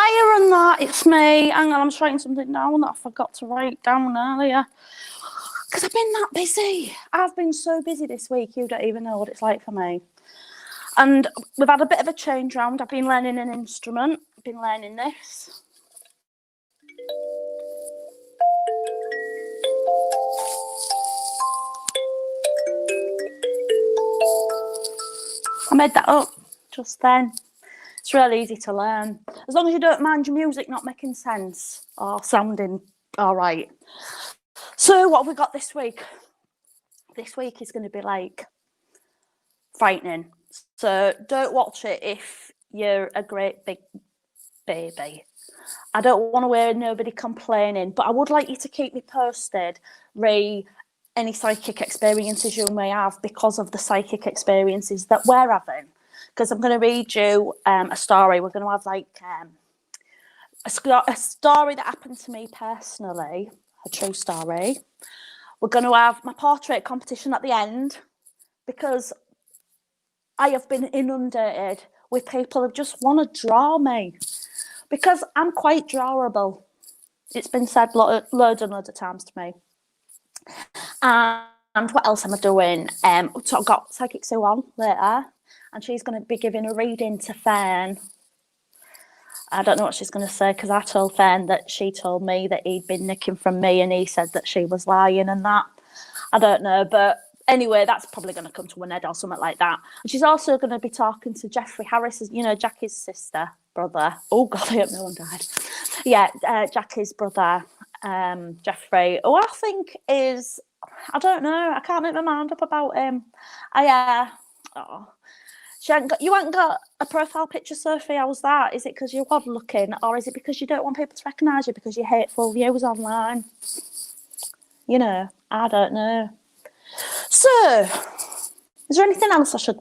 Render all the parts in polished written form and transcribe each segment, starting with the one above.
Higher than that, it's me. Hang on, I'm just writing something down that I forgot to write down earlier. Because I've been that busy. I've been so busy this week, you don't even know what it's like for me. And we've had a bit of a change round. I've been learning an instrument. I've been learning this. I made that up just then. It's really easy to learn. As long as you don't mind your music not making sense or sounding all right. So what have we got this week? This week is going to be like frightening. So don't watch it if you're a great big baby. I don't want to hear nobody complaining, but I would like you to keep me posted, any psychic experiences you may have because of the psychic experiences that we're having. Because I'm going to read you a story. We're going to have like a story that happened to me personally, a true story. We're going to have my portrait competition at the end because I have been inundated with people who just want to draw me because I'm quite drawable. It's been said loads and loads of times to me. And what else am I doing? So I've got Psychic Psue on later, and she's going to be giving a reading to Fern. I don't know what she's going to say because I told Fern that she told me that he'd been nicking from me and he said that she was lying and that. I don't know, but anyway, that's probably going to come to an end or something like that. And she's also going to be talking to Jeffrey Harris, you know, Jackie's brother. Oh, God, I hope no one died. Yeah, Jackie's brother, Jeffrey, who I think is, I don't know, I can't make my mind up about him. You haven't got a profile picture, Sophie. How's that? Is it because you're odd looking, or is it because you don't want people to recognise you because you're hateful views online? You know, I don't know. So, is there anything else I should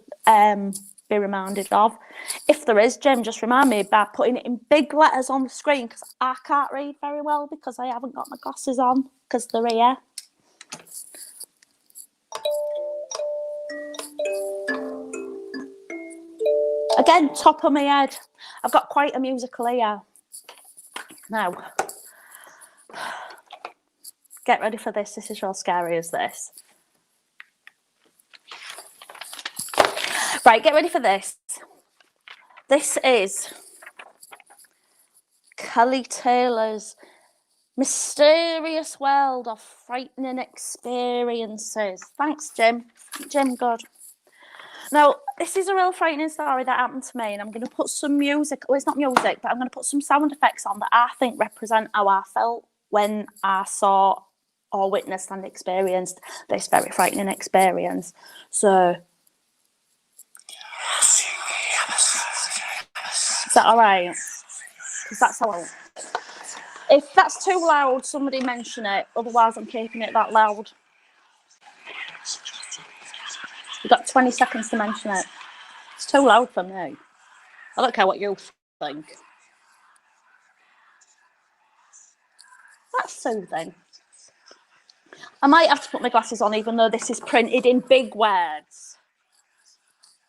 be reminded of? If there is, Jem, just remind me by putting it in big letters on the screen because I can't read very well because I haven't got my glasses on because they're here. Again, top of my head. I've got quite a musical ear. Now, get ready for this. This is real scary as this. Right, get ready for this. This is Kelli Taylor's Mysterious World of Frightening Experiences. Thanks, Jim. Jim, good. Now, this is a real frightening story that happened to me, and I'm going to put some music, well, it's not music, but I'm going to put some sound effects on that I think represent how I felt when I saw or witnessed and experienced this very frightening experience. So, is that all right? Because that's how if that's too loud, somebody mention it, otherwise I'm keeping it that loud. You've got 20 seconds to mention it. It's too loud for me. I don't care what you think. That's soothing. I might have to put my glasses on even though this is printed in big words.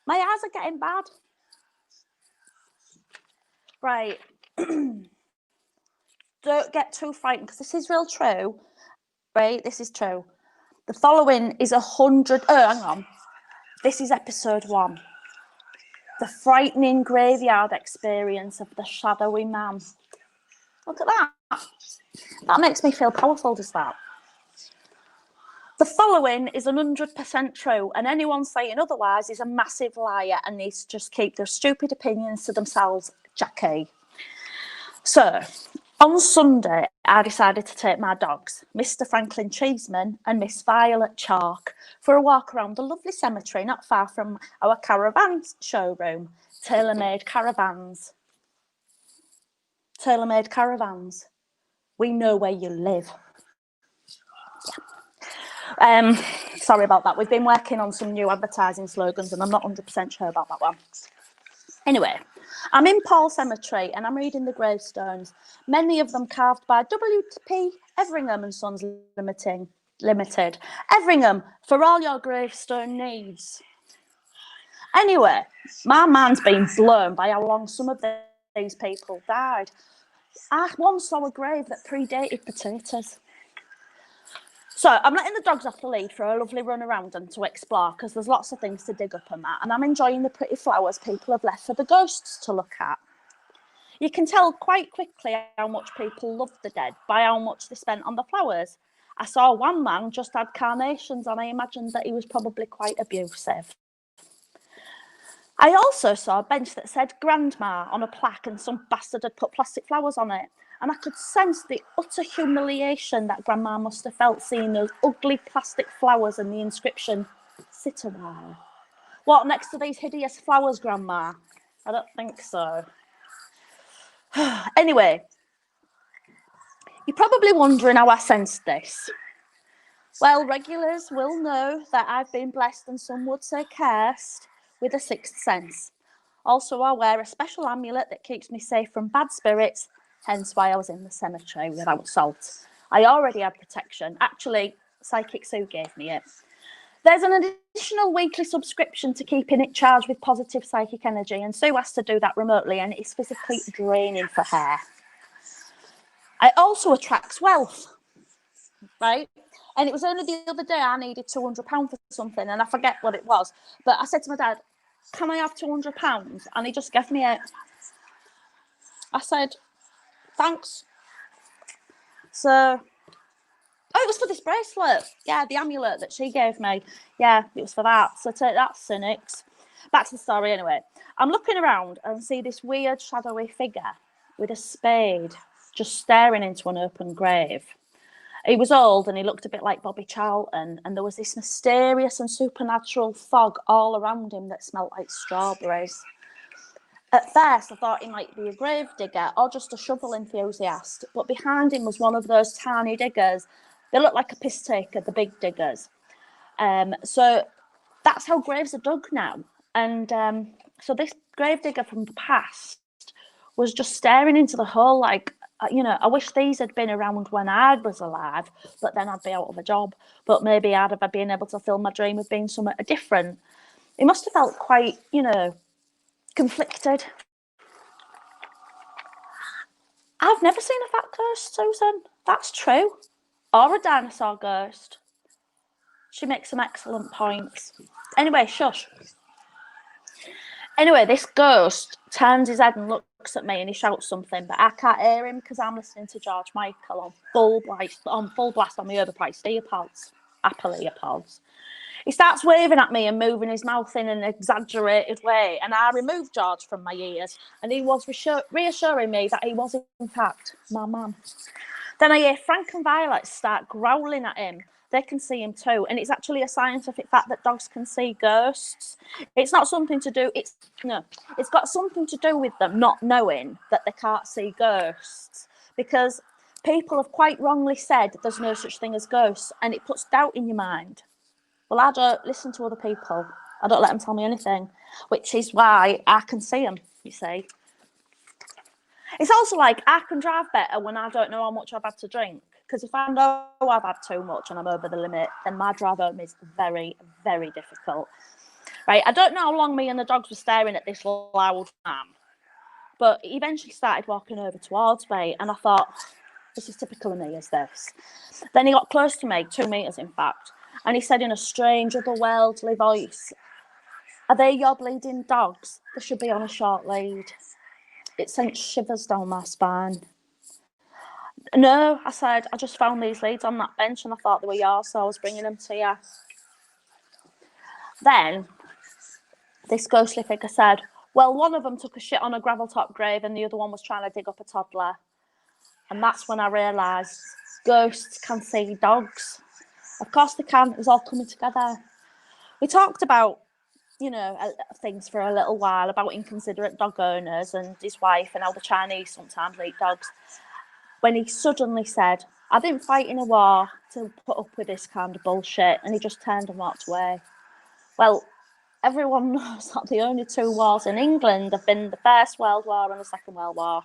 My eyes are getting bad. Right. Don't get too frightened because this is real true. Right, this is true. The following is 100. Oh, hang on. This is episode 1. The frightening graveyard experience of the shadowy man. Look at that. That makes me feel powerful, does that? The following is 100% true, and anyone saying otherwise is a massive liar and needs to just keep their stupid opinions to themselves, Jackie. So, on Sunday, I decided to take my dogs, Mr. Franklin Cheeseman and Miss Violet Chalk, for a walk around the lovely cemetery not far from our caravan showroom, Tailor-Made Caravans. Tailor-Made Caravans. We know where you live. Yeah. Sorry about that. We've been working on some new advertising slogans and I'm not 100% sure about that one. Anyway, I'm in Paul Cemetery and I'm reading the gravestones, many of them carved by W.P. Everingham and Sons Limited. Everingham, for all your gravestone needs. Anyway, my mind's been blown by how long some of these people died. I once saw a grave that predated potatoes. So I'm letting the dogs off the lead for a lovely run around and to explore, because there's lots of things to dig up and that. And I'm enjoying the pretty flowers people have left for the ghosts to look at. You can tell quite quickly how much people love the dead by how much they spent on the flowers. I saw one man just had carnations, and I imagined that he was probably quite abusive. I also saw a bench that said Grandma on a plaque, and some bastard had put plastic flowers on it. And I could sense the utter humiliation that Grandma must have felt seeing those ugly plastic flowers and the inscription, "Sit a while." What, next to these hideous flowers, Grandma? I don't think so. Anyway, you're probably wondering how I sensed this. Well, regulars will know that I've been blessed, and some would say cursed, with a sixth sense. Also, I wear a special amulet that keeps me safe from bad spirits, hence why I was in the cemetery without salt. I already had protection. Actually, Psychic Psue gave me it. There's an additional weekly subscription to keeping it charged with positive psychic energy, and Sue has to do that remotely, and it's physically draining for her. It also attracts wealth, right? And it was only the other day I needed £200 for something, and I forget what it was. But I said to my dad, "Can I have £200? And he just gave me it. I said, "Thanks." So, oh, it was for this bracelet. Yeah, the amulet that she gave me. Yeah, it was for that. So take that, cynics. Back to the story anyway. I'm looking around and see this weird shadowy figure with a spade just staring into an open grave. He was old and he looked a bit like Bobby Charlton, and there was this mysterious and supernatural fog all around him that smelt like strawberries. At first, I thought he might be a grave digger or just a shovel enthusiast, but behind him was one of those tiny diggers. They look like a piss taker, the big diggers. So that's how graves are dug now. And so this grave digger from the past was just staring into the hole like, you know, I wish these had been around when I was alive, but then I'd be out of a job. But maybe I'd have been able to fill my dream of being somewhere different. He must have felt quite, you know, conflicted. I've never seen a fat ghost, Susan. That's true. Or a dinosaur ghost. She makes some excellent points. Anyway, shush. Anyway, this ghost turns his head and looks at me and he shouts something, but I can't hear him because I'm listening to George Michael on full blast on my overpriced earpods, Apple earpods. He starts waving at me and moving his mouth in an exaggerated way, and I removed George from my ears, and he was reassuring me that he was, in fact, my mum. Then I hear Frank and Violet start growling at him. They can see him too, and it's actually a scientific fact that dogs can see ghosts. It's not something to do, it's got something to do with them not knowing that they can't see ghosts, because people have quite wrongly said there's no such thing as ghosts, and it puts doubt in your mind. Well, I don't listen to other people. I don't let them tell me anything, which is why I can see them, you see. It's also like I can drive better when I don't know how much I've had to drink, because if I know I've had too much and I'm over the limit, then my drive home is very, very difficult. Right, I don't know how long me and the dogs were staring at this loud man, but he eventually started walking over towards me, and I thought, this is typical of me, is this? Then he got close to me, 2 meters in fact, and he said in a strange, otherworldly voice, "Are they your bleeding dogs? They should be on a short lead." It sent shivers down my spine. "No," I said, "I just found these leads on that bench and I thought they were yours, so I was bringing them to you." Then this ghostly figure said, "Well, one of them took a shit on a gravel top grave and the other one was trying to dig up a toddler." And that's when I realised ghosts can see dogs. Of course they can. It was all coming together. We talked about, you know, things for a little while about inconsiderate dog owners and his wife and how the Chinese sometimes eat dogs. When he suddenly said, "I didn't fight in a war to put up with this kind of bullshit," and he just turned and walked away. Well, everyone knows that the only 2 wars in England have been the First World War and the Second World War.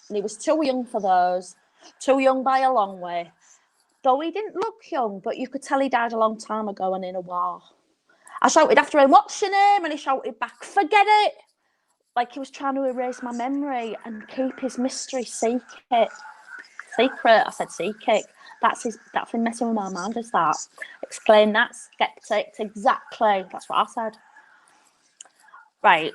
And he was too young for those. Too young by a long way. Though he didn't look young, but you could tell he died a long time ago and in a war. I shouted after him, "What's your name?" And he shouted back, "Forget it." like he was trying to erase my memory and keep his mystery secret. I said secret. That's him messing with my mind, is that? Explain that, skeptic. Exactly. That's what I said. Right.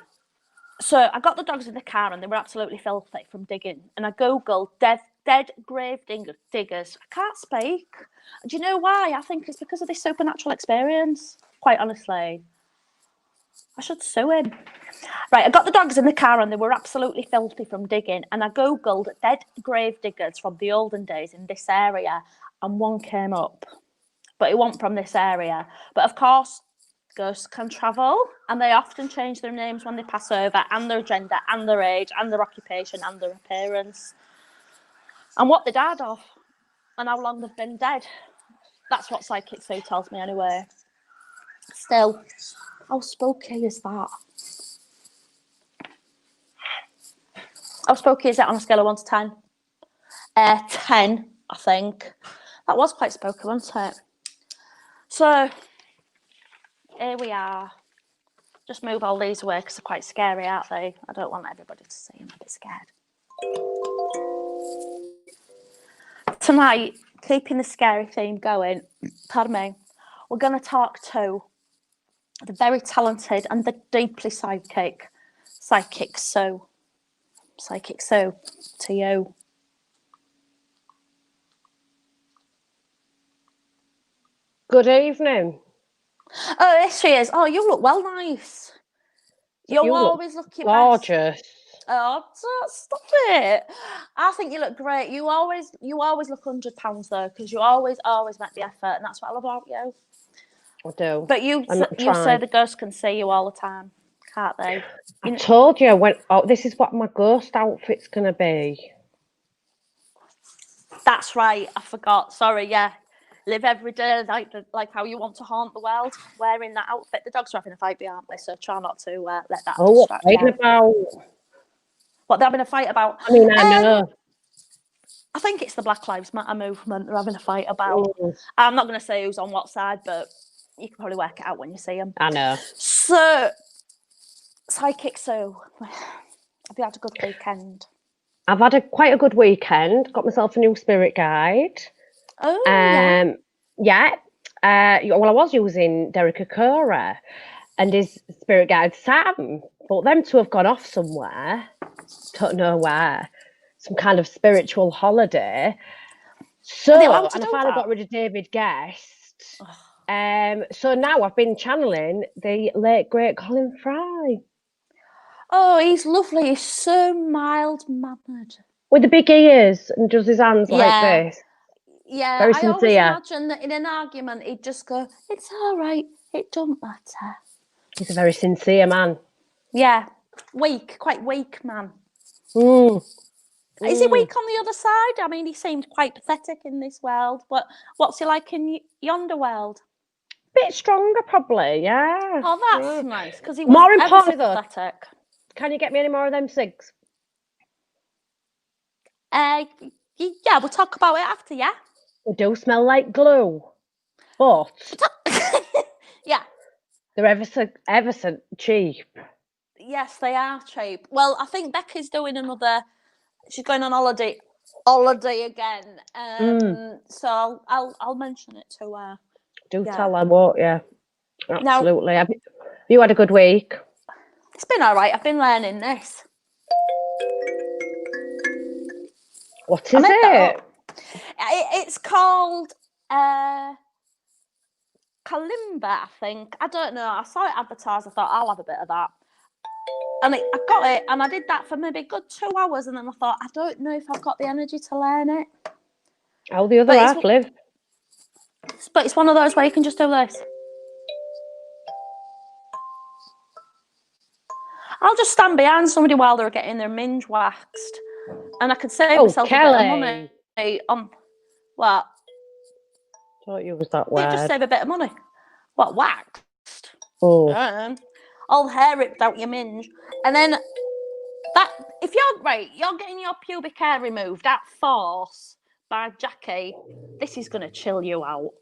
So I got the dogs in the car and they were absolutely filthy from digging. And I Googled dead grave diggers. I can't speak. Do you know why? I think it's because of this supernatural experience. Quite honestly. I should sue him. Right, I got the dogs in the car and they were absolutely filthy from digging. And I Googled dead grave diggers from the olden days in this area. And one came up. But it wasn't from this area. But of course, ghosts can travel. And they often change their names when they pass over. And their gender, and their age, and their occupation, and their appearance. And what they died of. And how long they've been dead. That's what Psychic Psue tells me anyway. Still, how spooky is that? How spooky is it on a scale of 1 to 10? 10, I think. That was quite spooky, wasn't it? So, here we are. Just move all these away because they're quite scary, aren't they? I don't want everybody to see them a bit scared. Tonight, keeping the scary theme going, pardon me, we're going to talk to the very talented and the deeply psychic Psue. Psychic Psue, to you. Good evening. Oh, here she is. Oh, you look well nice. You're always looking gorgeous. Best. Oh, stop it. I think you look great. You always look £100 though, because you always make the effort, and that's what I love about you. I do. But you say the ghosts can see you all the time, can't they? I told you, this is what my ghost outfit's going to be. That's right. I forgot. Sorry, yeah. Live every day like how you want to haunt the world, wearing that outfit. The dogs are having a fight, aren't they? So try not to let that distract you. About? What they're having a fight about? I mean, I know. I think it's the Black Lives Matter movement they're having a fight about. I'm not going to say who's on what side, but you can probably work it out when you see them. I know. So, Psychic Psue, have you had a good weekend? I've had quite a good weekend. Got myself a new spirit guide. Oh, yeah. Well, I was using Derek Okura and his spirit guide Sam, but them two have gone off somewhere. Don't know where. Some kind of spiritual holiday. So, and I finally got rid of David Guest. So now I've been channeling the late great Colin Fry. Oh, he's lovely. He's so mild-mannered. With the big ears and does his hands like this. Yeah, very I always imagine that in an argument he'd just go, "It's all right, it don't matter." He's a very sincere man. Yeah, quite weak man. Is he weak on the other side? I mean, he seemed quite pathetic in this world, but what's he like in yonder world? Bit stronger, probably, yeah. Oh, that's nice, because he was more important, ever so pathetic. Can you get me any more of them cigs? Yeah, we'll talk about it after, yeah? They do smell like glue, but yeah, they're ever so cheap. Yes, they are cheap. Well, I think Becca's doing she's going on holiday again. So I'll mention it to her. Tell her what, yeah. Absolutely. Have you had a good week? It's been all right. I've been learning this. What is it? It's called Kalimba, I think. I don't know. I saw it advertised. I thought I'll have a bit of that. And I got it, and I did that for maybe a good 2 hours, and then I thought, I don't know if I've got the energy to learn it. How the other half live. But it's one of those where you can just do this. I'll just stand behind somebody while they're getting their minge waxed, and I could save myself Kelli. a bit of money on what? Thought you was that word. You just save a bit of money. What, waxed? Oh. All hair ripped out your minge, and then if you're getting your pubic hair removed at force by Jackie, this is going to chill you out.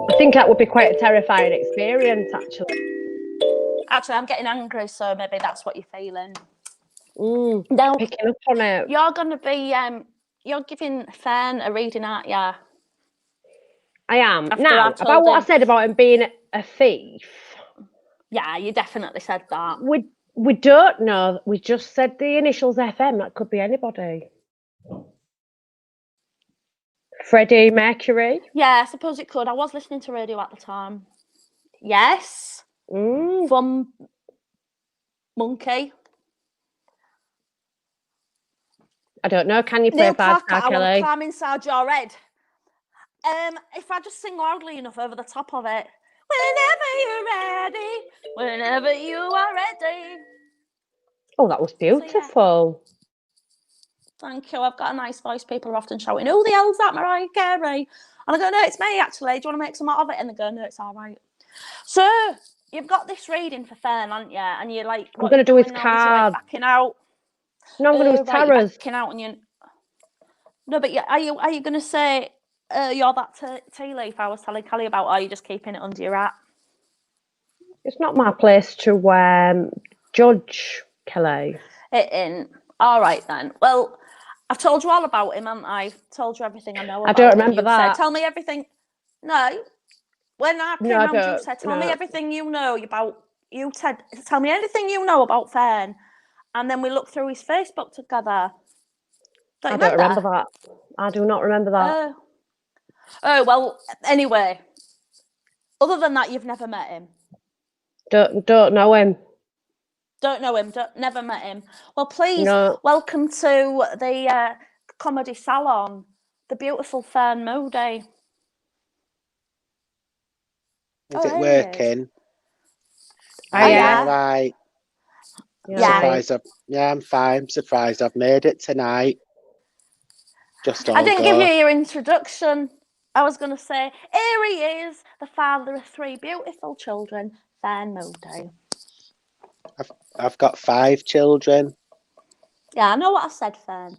I think that would be quite a terrifying experience, actually. Actually, I'm getting angry, so maybe that's what you're feeling. Now, picking up on it. You're going to be, you're giving Fern a reading, aren't you? I am. After now, I told about what I him- said about him being a thief. Yeah, you definitely said that. We don't know. We just said the initials FM. That could be anybody. Freddie Mercury. Yeah, I suppose it could. I was listening to radio at the time. Yes. From Monkey. I don't know. Can you play Bad Star, I want to Kelly? climb inside your head. If I just sing loudly enough over the top of it. Whenever you are ready. Oh, that was beautiful. Thank you. I've got a nice voice. People are often shouting, "Who the hell's that, Mariah Carey?" And I go, "No, it's me, actually. Do you want to make some out of it?" And they go, "No, it's all right." So, you've got this reading for Fern, haven't you? And you're like, I'm going to do his now? card. Like backing out. No, I'm going to do his tarots. Backing out and you... No, but are you going to say you're that tea leaf I was telling Kelly about, or are you just keeping it under your hat? It's not my place to judge, Kelly. It ain't. All right, then. Well, I've told you all about him, haven't I? Told you everything I know about him. I don't remember that. Tell me everything. No. When I came round, you said, tell me everything you know about... You said, tell me anything you know about Fern. And then we looked through his Facebook together. I don't remember that. I do not remember that. Oh, well, anyway. Other than that, you've never met him. Don't know him. Don't know him. Never met him. Well, please, welcome to the comedy salon, the beautiful Fern Moody. Is it working? Yeah. All right. Yeah. I'm fine. I'm surprised I've made it tonight. I didn't give you your introduction. I was going to say, here he is, the father of 3 beautiful children, Fern Moody. I've got 5 children. Yeah, I know what I said, Fern.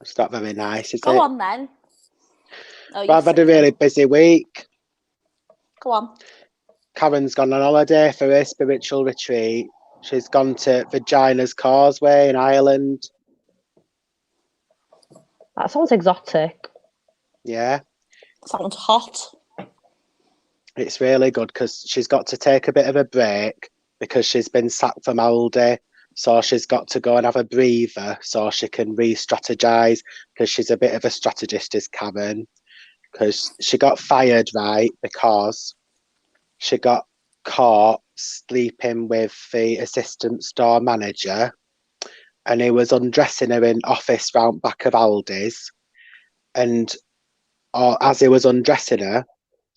It's not very nice, is it? Go on, then. I've had a really busy week. Go on. Karen's gone on holiday for her spiritual retreat. She's gone to Vagina's Causeway in Ireland. That sounds exotic. Yeah. Sounds hot. It's really good because she's got to take a bit of a break because she's been sacked from Aldi. So she's got to go and have a breather so she can re-strategize because she's a bit of a strategist, is Karen. Because she got fired, right, because she got caught sleeping with the assistant store manager and he was undressing her in office round back of Aldi's. And as he was undressing her,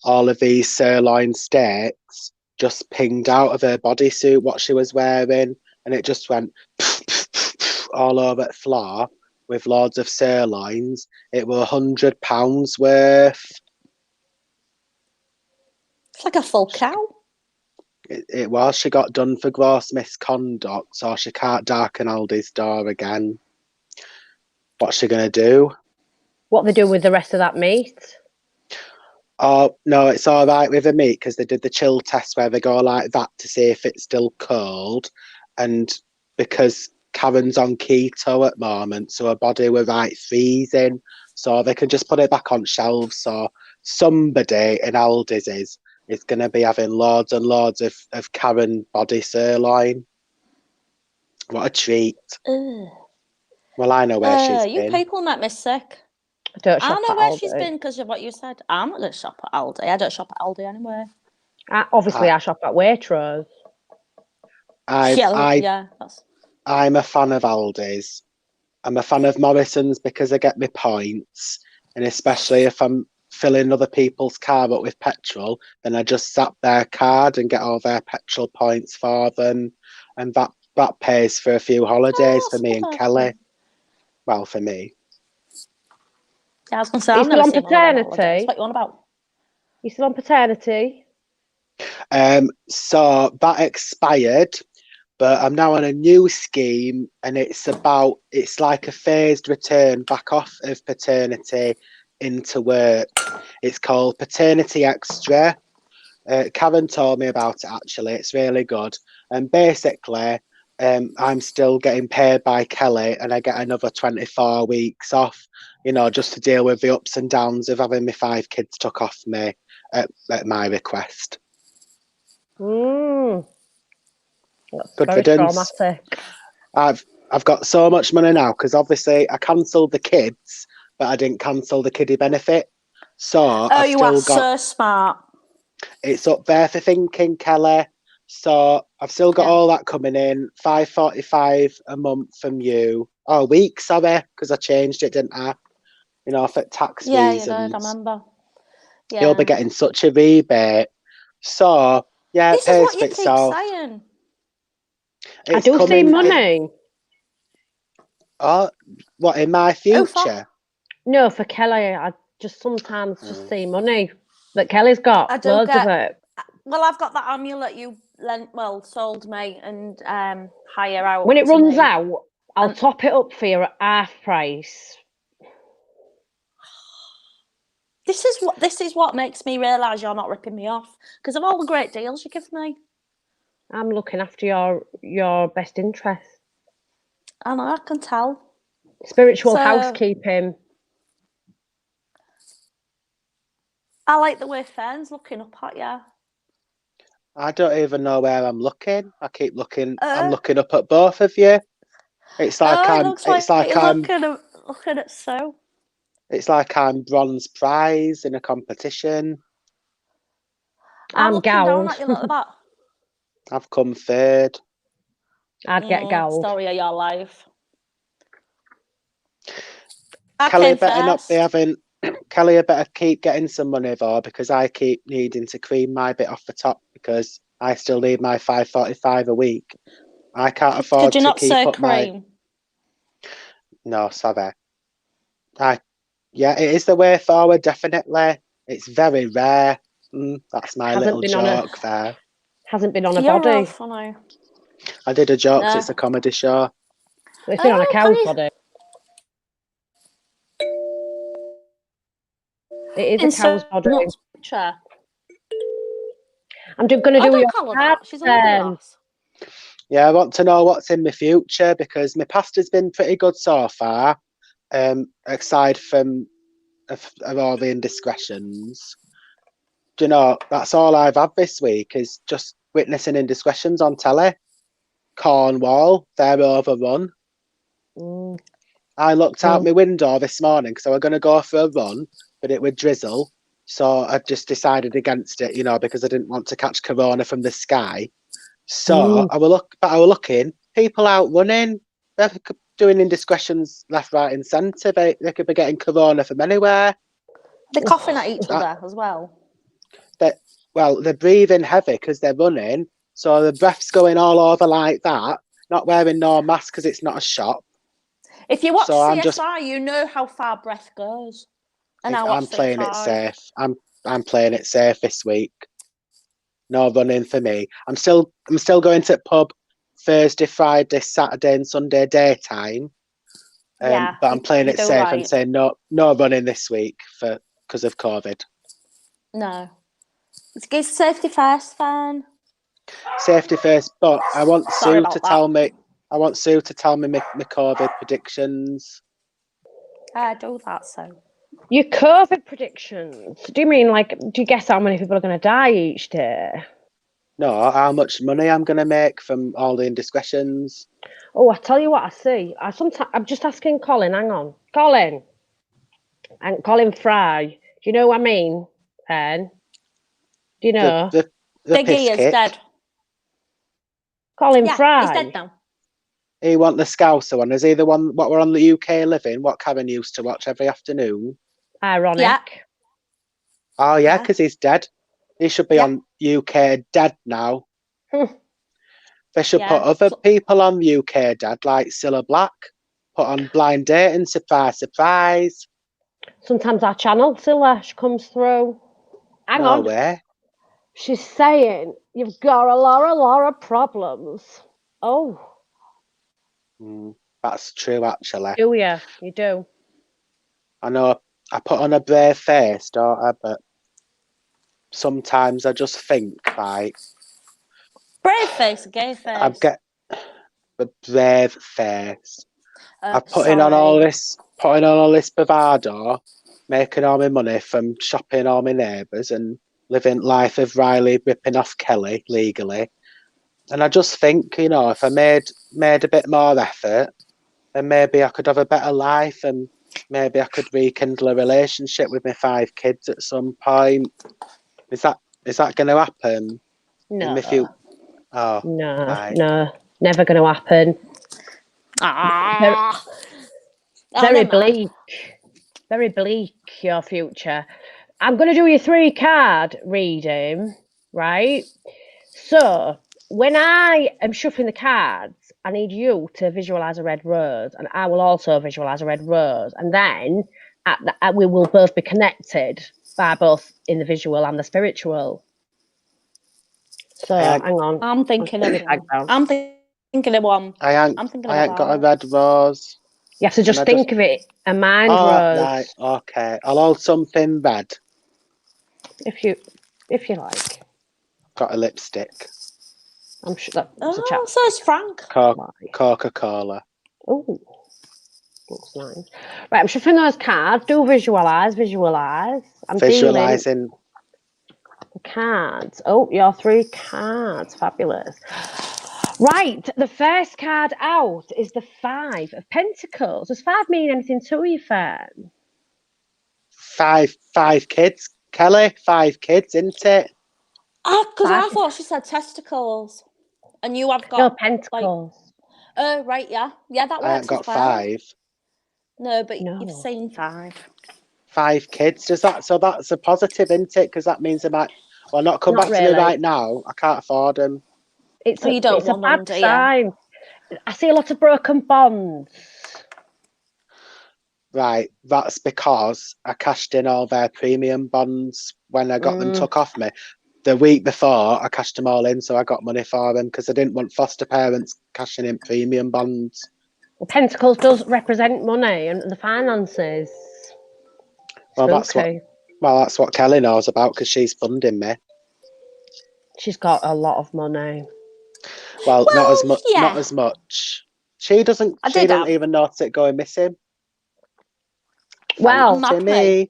all of these sirloin steaks just pinged out of her bodysuit, what she was wearing, and it just went all over the floor with loads of sirloins. It were £100 worth. It's like a full cow. It was. She got done for gross misconduct, so she can't darken Aldi's door again. What's she going to do? What they do with the rest of that meat? Oh, no, it's all right with the meat because they did the chill test where they go like that to see if it's still cold. And because Karen's on keto at the moment, so her body were right freezing. So they can just put it back on shelves. So somebody in Aldi's is going to be having loads and loads of Karen body sirloin. What a treat. Ugh. Well, I know where she's you been. people make me sick. I know where she's been because of what you said. I'm not going to shop at Aldi. I don't shop at Aldi anyway. Obviously, I shop at Waitrose. I'm a fan of Aldi's. I'm a fan of Morrison's because I get my points. And especially if I'm filling other people's car up with petrol, then I just zap their card and get all their petrol points for them. And that pays for a few holidays for me and Kelly. Well, for me. Yeah, I was going to say, Are you I'm still on paternity? What you on about? You still on paternity? So that expired, but I'm now on a new scheme, and it's like a phased return back off of paternity into work. It's called Paternity Extra, Karen told me about it actually. It's really good. And basically, I'm still getting paid by Kelly, and I get another 24 weeks off, just to deal with the ups and downs of having my 5 kids took off me at my request. That's Good very riddance. traumatic. I've got so much money now because obviously I cancelled the kids, but I didn't cancel the kiddie benefit. So I've you are still got so smart. it's up there for thinking, Kelly. So I've still got all that coming in. $5.45 a month from you. Oh, a week, sorry, because I changed it, didn't I? For tax Yeah, reasons. you did, I remember. Yeah. You'll be getting such a rebate. So yeah, This it is pays what for you keep itself. saying. I do see money. Oh, what, in my future? No, for Kelly, I just sometimes just see money. But Kelly's got I do loads of get. it. Well, I've got that amulet you sold me and hire out. When it to runs me. out, I'll top it up for you at half price. This is what makes me realise you're not ripping me off because of all the great deals you give me. I'm looking after your best interest. I know, I can tell. Spiritual housekeeping. I like the way Fern's looking up at you. I don't even know where I'm looking. I keep looking. I'm looking up at both of you. It's like it looks like you're looking at Sue. It's like I'm bronze prize in a competition. I'm I'm looking down gold. at you like that. I've come third. I'd get gold. Story of your life. Kelly better not be having. Kelly, I better keep getting some money though, because I keep needing to cream my bit off the top because I still need my $5.45 a week. I can't afford Could you to not keep say up my. cream? No, sorry. Yeah, it is the way forward. Definitely, it's very rare. That's my little joke there. Hasn't been on a You're body. real funny. I did a joke 'cause No. it's a comedy show. It's been on a cow's body. It is a cow's body. Picture. I'm going to do your call her card. that. She's a lovely lass. Yeah, I want to know what's in my future because my past has been pretty good so far, aside from of all the indiscretions. Do you know, that's all I've had this week is just witnessing indiscretions on telly. Cornwall, they're overrun. I looked out my window this morning because I was going to go for a run, but it would drizzle. So I just decided against it, because I didn't want to catch corona from the sky. So I was looking, people out running, they're doing indiscretions left, right, and centre. They could be getting corona from anywhere. They're coughing at each other as well. They're breathing heavy because they're running, so the breath's going all over like that. Not wearing no mask because it's not a shop. If you watch CSI, you know how far breath goes. And I'm playing it safe. I'm playing it safe this week. No running for me. I'm still going to the pub Thursday, Friday, Saturday, and Sunday daytime. But I'm playing it safe and saying no running this week because of COVID. No, it's safety first, Fern. Safety first, but I want Sue to tell me. I want Sue to tell me my COVID predictions. Do that, so. Your COVID predictions? Do you mean do you guess how many people are going to die each day? No, how much money I'm going to make from all the indiscretions. Oh, I tell you what I see. I'm just asking Colin, hang on. Colin. And Colin Fry. Do you know what I mean, Fern? Do you know? The Biggie is dead. Colin Fry? He's dead now. He want the Scouser one. Is he the one what we're on the UK Living? What Karen used to watch every afternoon? Ironic. Yeah. Oh yeah, because he's dead. He should be on UK Dead now. They should put other people on UK Dead, like Cilla Black. Put on Blind Dating, surprise, surprise. Sometimes our channel, Cilla, she comes through. Hang on. No way. She's saying you've got a lot of problems. Oh. That's true, actually. Do you? You do. I know. I put on a brave face, don't I? But sometimes I just think, like, Brave face, gay face. I get a brave face. I'm putting on sorry. all this bravado, making all my money from shopping all my neighbours and living life of Riley, ripping off Kelly legally. And I just think, you know, if I made a bit more effort, then maybe I could have a better life, and maybe I could rekindle a relationship with my 5 kids at some point. Is that going to happen? No. In the future? Oh, No, right. no, never going to happen. Ah. Very never mind. bleak. Very bleak, your future. I'm going to do your 3-card reading, right? So, when I am shuffling the cards, I need you to visualise a red rose, and I will also visualise a red rose. And then we will both be connected by both in the visual and the spiritual. So, hang on. I'm thinking of one. I ain't got a red rose. You have to just think of it. A mind rose. Right, okay. I'll hold something red. If you like. Got a lipstick. I'm sure that's a Oh, chap. so is Frank. Coca-Cola. Oh, looks nice. Right, I'm shuffling those cards. Do visualise. I'm Visualising. The cards. Oh, your 3 cards. Fabulous. Right, the first card out is the 5 of Pentacles. Does 5 mean anything to you, Fern? 5 kids. Kelly, 5 kids, isn't it? Because I thought she said testicles. And you have got... No, Pentacles. Oh, right, yeah. Yeah, that works. I haven't got 5. No, but you've seen 5. 5 kids. So that's a positive, isn't it? Because that means they might... Well, not come back to me right now. I can't afford them. It's a bad sign. I see a lot of broken bonds. Right, that's because I cashed in all their premium bonds when I got them took off me. The week before, I cashed them all in, so I got money for them because I didn't want foster parents cashing in premium bonds. Well, Pentacles does represent money and the finances. Well, that's what Kelly knows about because she's funding me. She's got a lot of money. Well, not as much. Yeah. Not as much. She doesn't. She didn't even notice it going missing. Well, me.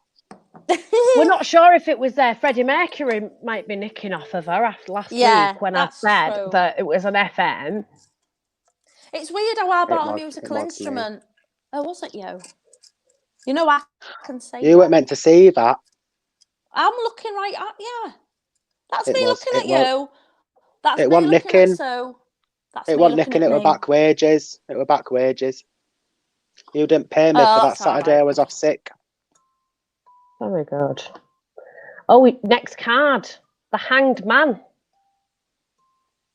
We're not sure if it was there. Freddie Mercury might be nicking off of her after last week when I said that it was an FM. It's weird how I bought a musical instrument. Oh, was it you? You know, I can say you weren't meant to see that. I'm looking right at you. That's me looking at you. That's it me wasn't looking nicking. at so. That's it wasn't nicking. It were back wages. It were back wages. You didn't pay me for that Saturday. Right. I was off sick. Very good. Oh, next card. The Hanged Man.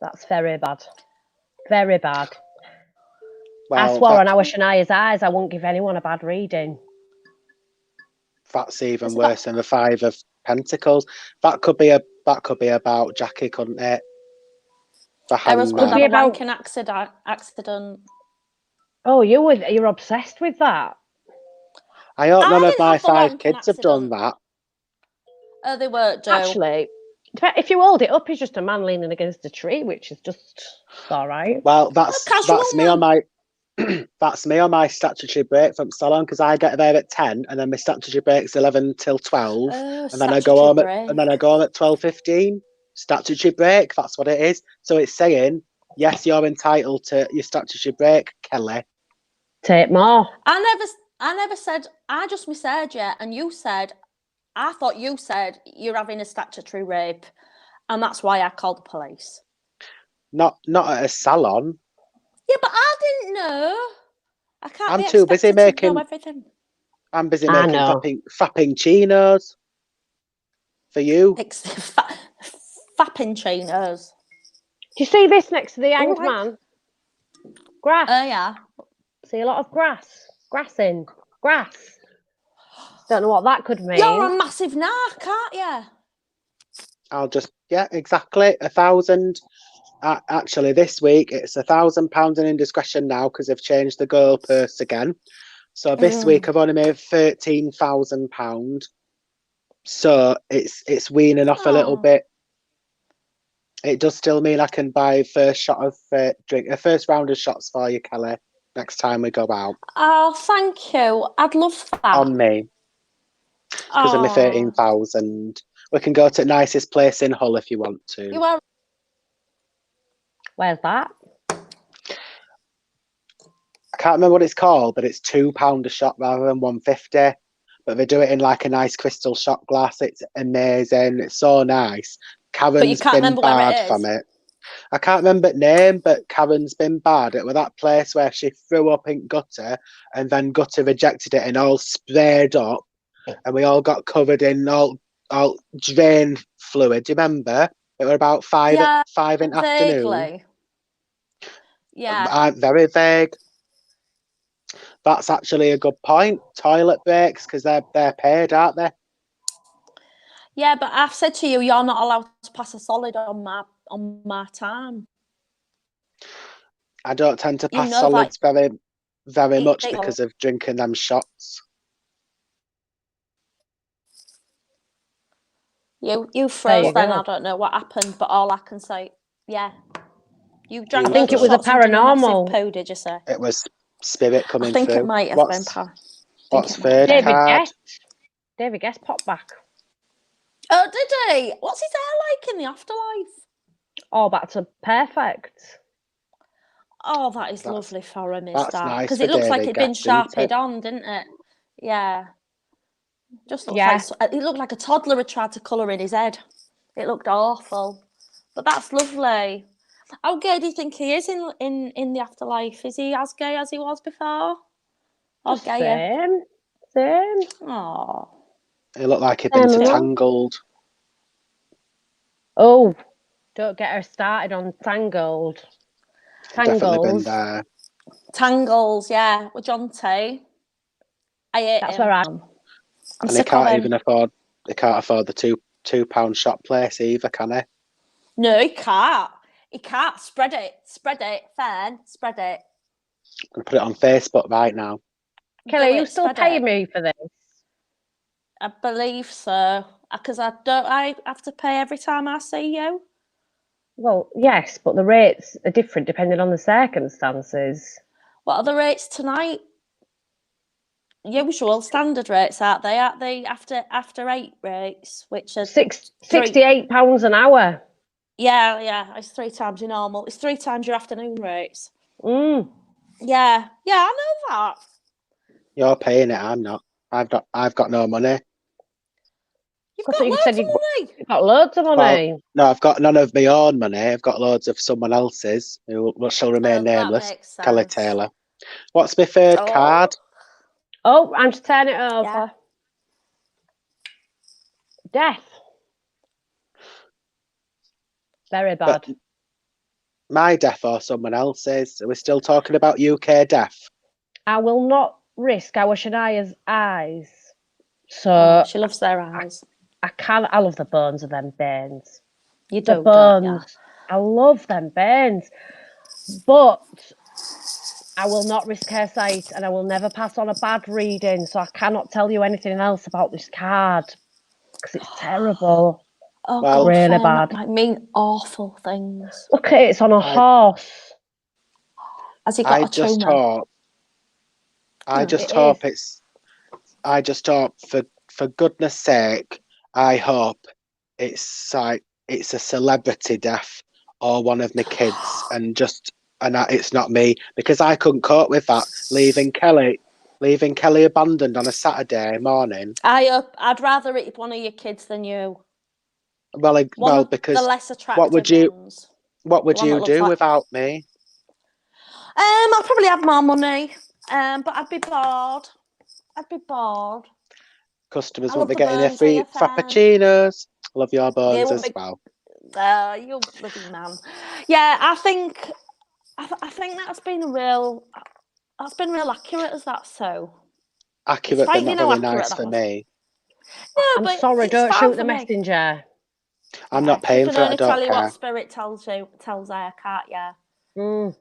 That's very bad. Very bad. Well, I swore on our Shania's eyes I won't give anyone a bad reading. That's even worse than the 5 of Pentacles. That could be about Jackie, couldn't it? The Hanged Man. Could be about an accident. Oh, you're obsessed with that. I hope none of my 5 kids have done that. Oh, they weren't, Joe. Actually, if you hold it up, it's just a man leaning against a tree, which is just all right. Well, that's me on my that's me on my statutory break from Salon because I get there at 10 and then my statutory break's 11 till 12 and then I go home at 12:15. Statutory break, that's what it is. So it's saying, yes, you're entitled to your statutory break, Kelly. Take more. I never said, I just misheard you, and you said, I thought you said you're having a statutory rape, and that's why I called the police. Not at a salon. Yeah, but I didn't know. I can't. I'm too busy making everything. I'm busy making fapping chinos for you. Fapping chinos. Do you see this next to the Hanged Man? Grass. Oh yeah. See a lot of grass. Grass. Don't know what that could mean. You're a massive narc, aren't you? I'll just, exactly. 1,000. Actually, this week it's £1,000 in indiscretion now because they've changed the goalposts again. So this week I've only made £13,000. So it's weaning off a little Oh. bit. It does still mean I can buy first first round of shots for you, Kelly, next time we go out. Oh, thank you. I'd love that. On me. Because of my Oh, 13,000. We can go to the nicest place in Hull if you want to. you are. Where's that? I can't remember what it's called, but it's £2 a shot rather than 150. But they do it in like a nice crystal shot glass. It's amazing. It's so nice. Karen's can't been remember where it bad is. from it. I can't remember the name, but Karen's been bad. It was that place where she threw up in gutter and then gutter rejected it and all sprayed up, and we all got covered in all drain fluid. Do you remember? It was about five in the afternoon. Vaguely. Yeah. I'm very vague. That's actually a good point. Toilet breaks, because they're paid, aren't they? Yeah, but I've said to you, you're not allowed to pass a solid on my time. I don't tend to You pass know solids very much they- because of drinking them shots. You froze you then. go. I don't know what happened, but all I can say, yeah. You drank I loads think of it was a shots and done a massive paranormal. poo, did you say? It was spirit coming I think through. it might have been What's third David card? David Guest popped back. Oh, did he? What's his hair like in the afterlife? Oh, that's a perfect. Oh, that is lovely for him, is that's that? nice Because for it looks like David it'd been Guest, isn't sharpened it? on, didn't it? Yeah. Just looks Yeah. like it looked like a toddler had tried to colour in his head. It looked awful. But that's lovely. How gay do you think he is in the afterlife? Is he as gay as he was before? Or Just gayer? Same. Oh. It looked like he'd been to Tangled. Oh, don't get her started on Tangled. Definitely been Tangles. there. Tangles, yeah, with John T. I hate That's him. where I. I'm And he sick of can't him. even afford. He can't afford the £2 shot place either, can he? No, he can't. He can't. Spread it. Fern, spread it. I'm gonna put it on Facebook right now. Kelly, are you still paying me for this? I believe so. Because I have to pay every time I see you. Well, yes, but the rates are different depending on the circumstances. What are the rates tonight? Usual standard rates, aren't they? After 8 rates, which are £68 an hour. Yeah, it's 3 times your normal. It's 3 times your afternoon rates. Mm. Yeah, I know that. You're paying it. I'm not. I've got no money. You've got loads of money. You've got loads of money. Well, no, I've got none of my own money. I've got loads of someone else's who shall remain nameless. That makes sense. Kelly Taylor. What's my third card? Oh, I'm just turning it over. Yeah. Death. Very bad. But my death or someone else's? Are we still talking about UK death? I will not risk our Shania's eyes. So she loves their eyes. I love the bones of them bairns. You do, bones. don't you? I love them bairns. But I will not risk her sight and I will never pass on a bad reading. So I cannot tell you anything else about this card because it's terrible. Oh, Well, God, really Fern, bad. That might mean awful things. Look at it, it's on a horse. Has he got I a just tumour? hope. I just hope for goodness sake, I hope it's a celebrity death or one of my kids and it's not me, because I couldn't cope with that, leaving Kelly abandoned on a Saturday morning. I'd rather it one of your kids than you. Because the less attractive what would you ones. what would you do without me? I'd probably have more money. But I'd be bored. Customers I won't love be the getting their bones, free yeah, Fern. frappuccinos. Love your bones as well. You bloody man. Yeah, I think that's been real accurate as that so. Accurate, but not very nice for me. No, I'm but sorry, it's don't fine shoot for the me. messenger. I'm not paying for it. I don't tell you care. what spirit tells her, can't you?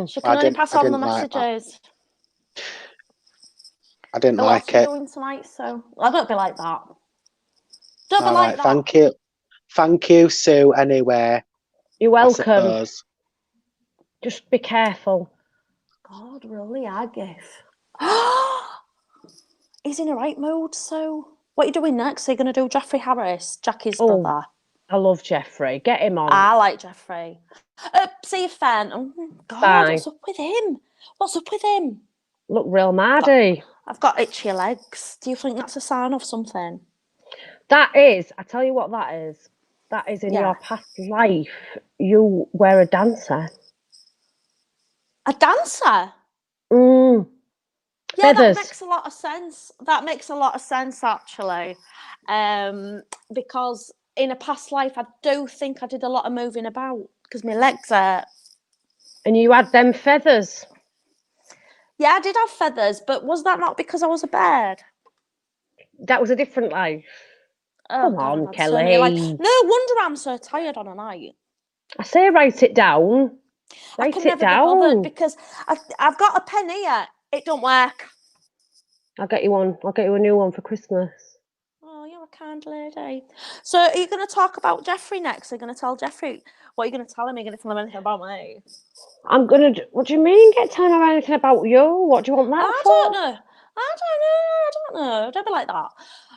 She I can only pass on the like that. messages. I didn't So like what's you it. doing tonight? So I don't be like that. Don't be All like right, that. thank you, Sue. Anyway, You're I welcome. suppose. Just be careful. God, really, I give. He's in a right mood, so what are you doing next? Are you going to do Jeffrey Harris, Jackie's Oh, brother? I love Jeffrey. Get him on. I like Jeffrey. See you, Fern. Oh, God, Bye. what's up with him? What's up with him? Look real maddy. I've got itchy legs. Do you think that's a sign of something? That is, I tell you what that is. That is in Yeah. your past life. You were a dancer. A dancer? Mm. Yeah, Feathers. that makes a lot of sense. That makes a lot of sense, actually. Because in a past life, I do think I did a lot of moving about because my legs hurt. And you had them feathers. Yeah, I did have feathers, but was that not because I was a bird? That was a different life. Oh, Come God, on, I've had so many lives. Kelly. No wonder I'm so tired on a night. I say write it down. I Write can it never be bothered down. because I've got a pen here. It don't work. I'll get you one. I'll get you a new one for Christmas. Oh, you're a kind lady. So are you going to talk about Jeffrey next? Are you going to tell Jeffrey? What are you going to tell him? Are you going to tell him anything about me? I'm gonna. What do you mean? Get time around anything about you? What do you want that I for? don't know. I don't know. Don't be like that.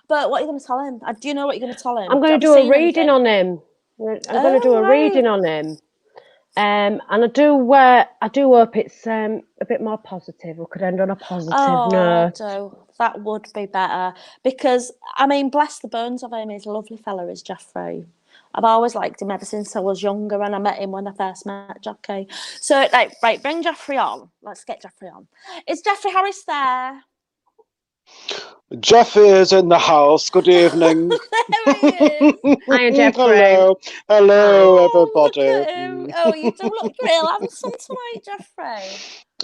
But what are you going to tell him? Do you know what you're going to tell him? I'm going to Have do you a seen reading anything? on him. I'm going to do a right. reading on him. And I do hope it's a bit more positive. We could end on a positive note. That would be better because I mean, bless the bones of him. He's a lovely fella, is Jeffrey. I've always liked him ever since I was younger, and I met him when I first met Jackie. So, right, bring Jeffrey on. Let's get Jeffrey on. Is Jeffrey Harris there? Jeffrey is in the house. Good evening. There he is. Hiya, Jeffrey. Hello, everybody. Look at him. Oh, you do look real handsome tonight, Jeffrey.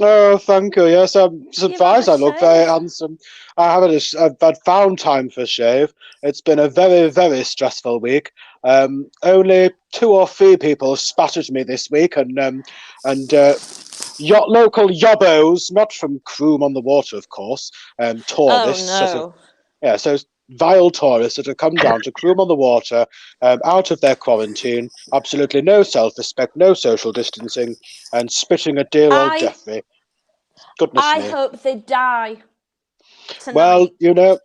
Oh, thank you. Yes, I'm surprised I You've had a look very shave. handsome. I've found time for a shave. It's been a very, very stressful week. Only 2 or 3 people spattered me this week, and local yobbos, not from Croom on the Water, of course, tourists. Oh no. So vile tourists that have come down to Croom on the Water, out of their quarantine, absolutely no self-respect, no social distancing, and spitting at dear old Jeffrey. Goodness I me. hope they die tonight. Well, you know,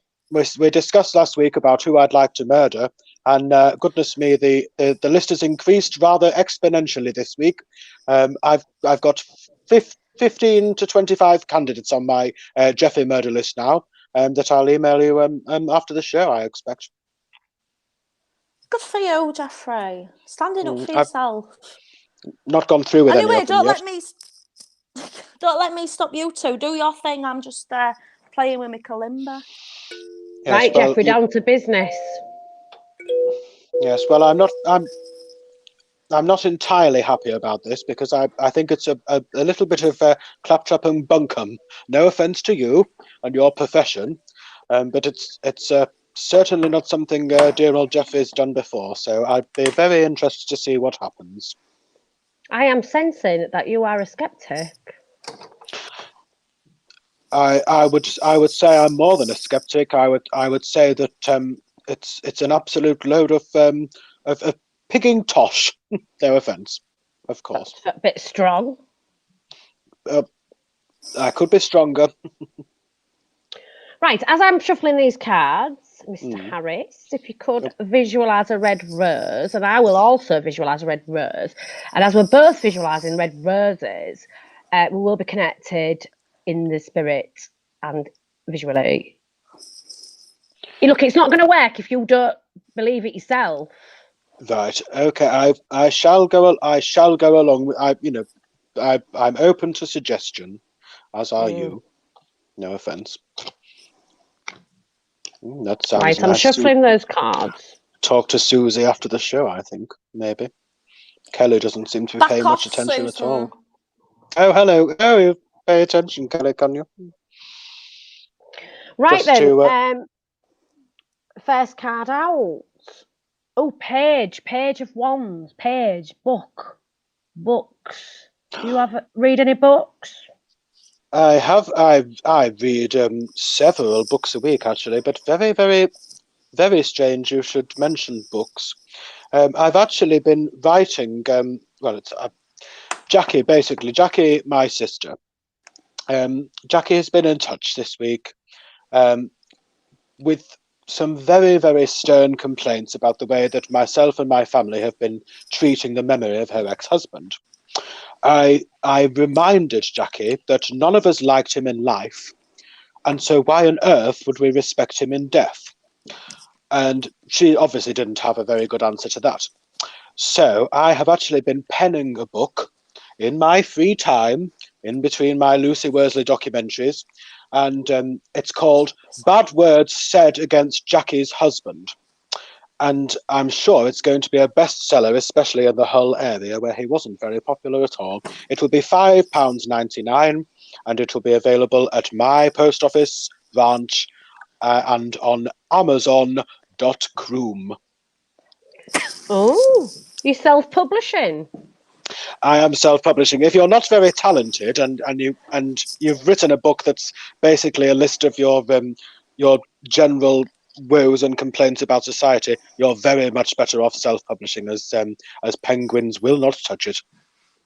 we discussed last week about who I'd like to murder, and goodness me, the list has increased rather exponentially this week. I've got 15 to 25 candidates on my Jeffrey murder list now, that I'll email you after the show, I expect. Good for you, Jeffrey. Standing up for I've yourself. not gone through with any Anyway, of them yet. don't let me stop you two. Do your thing. I'm just playing with my kalimba. Yes, Right, well, Jeffrey, down to business. Yes, well, I'm not entirely happy about this because I think it's a little bit of claptrap and bunkum. No offence to you and your profession, but it's certainly not something dear old Jeffrey's done before. So I'd be very interested to see what happens. I am sensing that you are a skeptic. I would say I'm more than a skeptic. I would say that it's an absolute load of pigging tosh. No offence, of course. That's a bit strong. I could be stronger. Right, as I'm shuffling these cards, Mr. Harris, if you could visualise a red rose, and I will also visualise a red rose, and as we're both visualising red roses, we will be connected in the spirit and visually. Look, it's not going to work if you don't believe it yourself. Right. Okay. I shall go. I shall go along. I'm open to suggestion, as are you. No offence. That sounds right. nice. I'm shuffling those cards. Talk to Susie after the show. I think maybe. Kelly doesn't seem to be paying much attention at all. Oh, hello. Oh, you pay attention, Kelly, can you? Right then. First card out. Oh, page of wands, book, books. Do you read any books? I have. I read several books a week actually, but very, very very strange you should mention books. I've actually been writing, it's Jackie, my sister. Jackie has been in touch this week with some very, very stern complaints about the way that myself and my family have been treating the memory of her ex-husband. I reminded Jackie that none of us liked him in life, and so why on earth would we respect him in death? And she obviously didn't have a very good answer to that. So I have actually been penning a book in my free time, in between my Lucy Worsley documentaries, and it's called Bad Words Said Against Jackie's Husband. And I'm sure it's going to be a bestseller, especially in the Hull area where he wasn't very popular at all. It will be £5.99, and it will be available at my post office branch and on Amazon.com. Oh, you're self-publishing? I am self-publishing. If you're not very talented and you've written a book that's basically a list of your general woes and complaints about society, you're very much better off self-publishing, as Penguins will not touch it.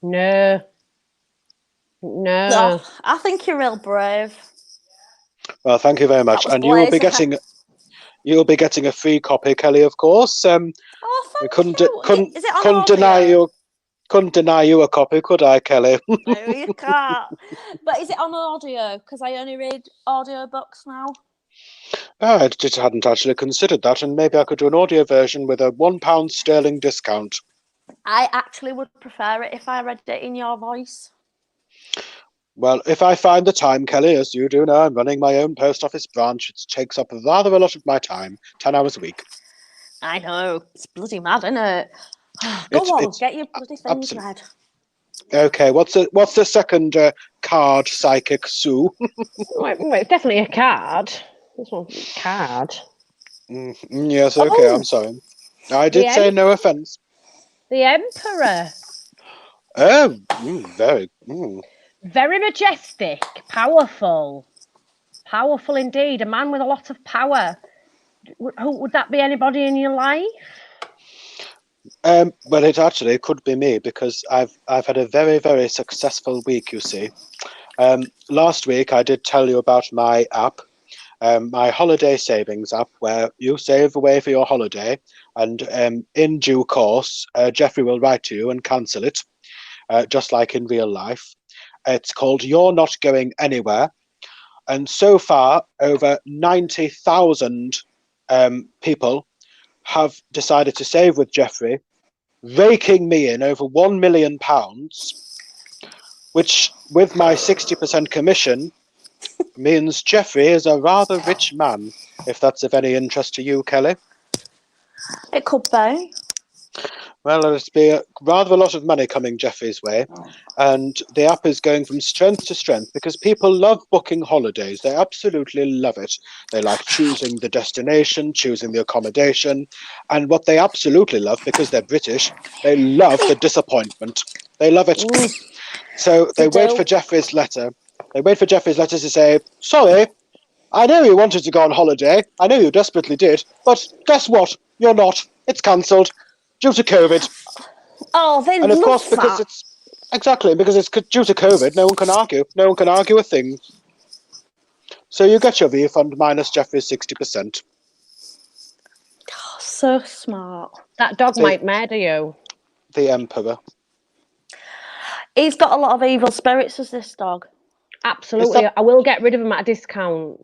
No. Oh, I think you're real brave. Well, thank you very much, and you will be getting a free copy, Kelly. Of course. Oh, thank you. Is it on audio? Couldn't deny you a copy, could I, Kelly? No, you can't. But is it on audio? Because I only read audio books now. Oh, I just hadn't actually considered that, and maybe I could do an audio version with a £1 sterling discount. I actually would prefer it if I read it in your voice. Well, if I find the time, Kelly, as you do know, I'm running my own post office branch. It takes up rather a lot of my time, 10 hours a week. I know. It's bloody mad, isn't it? Go on, get your bloody things read. Okay, what's the second card, Psychic Sue? Wait, it's definitely a card. This one's a card. Yes, okay, I'm sorry. I did say no offence. The Emperor. Oh, very. Very majestic, powerful. Powerful indeed. A man with a lot of power. Would that be anybody in your life? Well, it actually could be me, because I've had a very, very successful week, you see. Last week I did tell you about my app, my holiday savings app, where you save away for your holiday, and in due course Jeffrey will write to you and cancel it, just like in real life. It's called You're Not Going Anywhere, and so far over 90,000 people have decided to save with Jeffrey, raking me in over £1 million, which, with my 60% commission, means Jeffrey is a rather rich man, if that's of any interest to you, Kelly. It could be. Well, there's be rather a lot of money coming Jeffrey's way, and the app is going from strength to strength because people love booking holidays. They absolutely love it. They like choosing the destination, choosing the accommodation, and what they absolutely love, because they're British, they love the disappointment. They love it. So they wait for Jeffrey's letter. They wait for Jeffrey's letter to say, sorry, I know you wanted to go on holiday. I know you desperately did, but guess what? You're not. It's cancelled. Due to COVID. Oh, they and of love course, because that. it's due to COVID, no one can argue. No one can argue a thing. So you get your refund minus Jeffrey's 60%. Oh, so smart. That dog might murder you. The Emperor. He's got a lot of evil spirits, as this dog. Absolutely. I will get rid of him at a discount.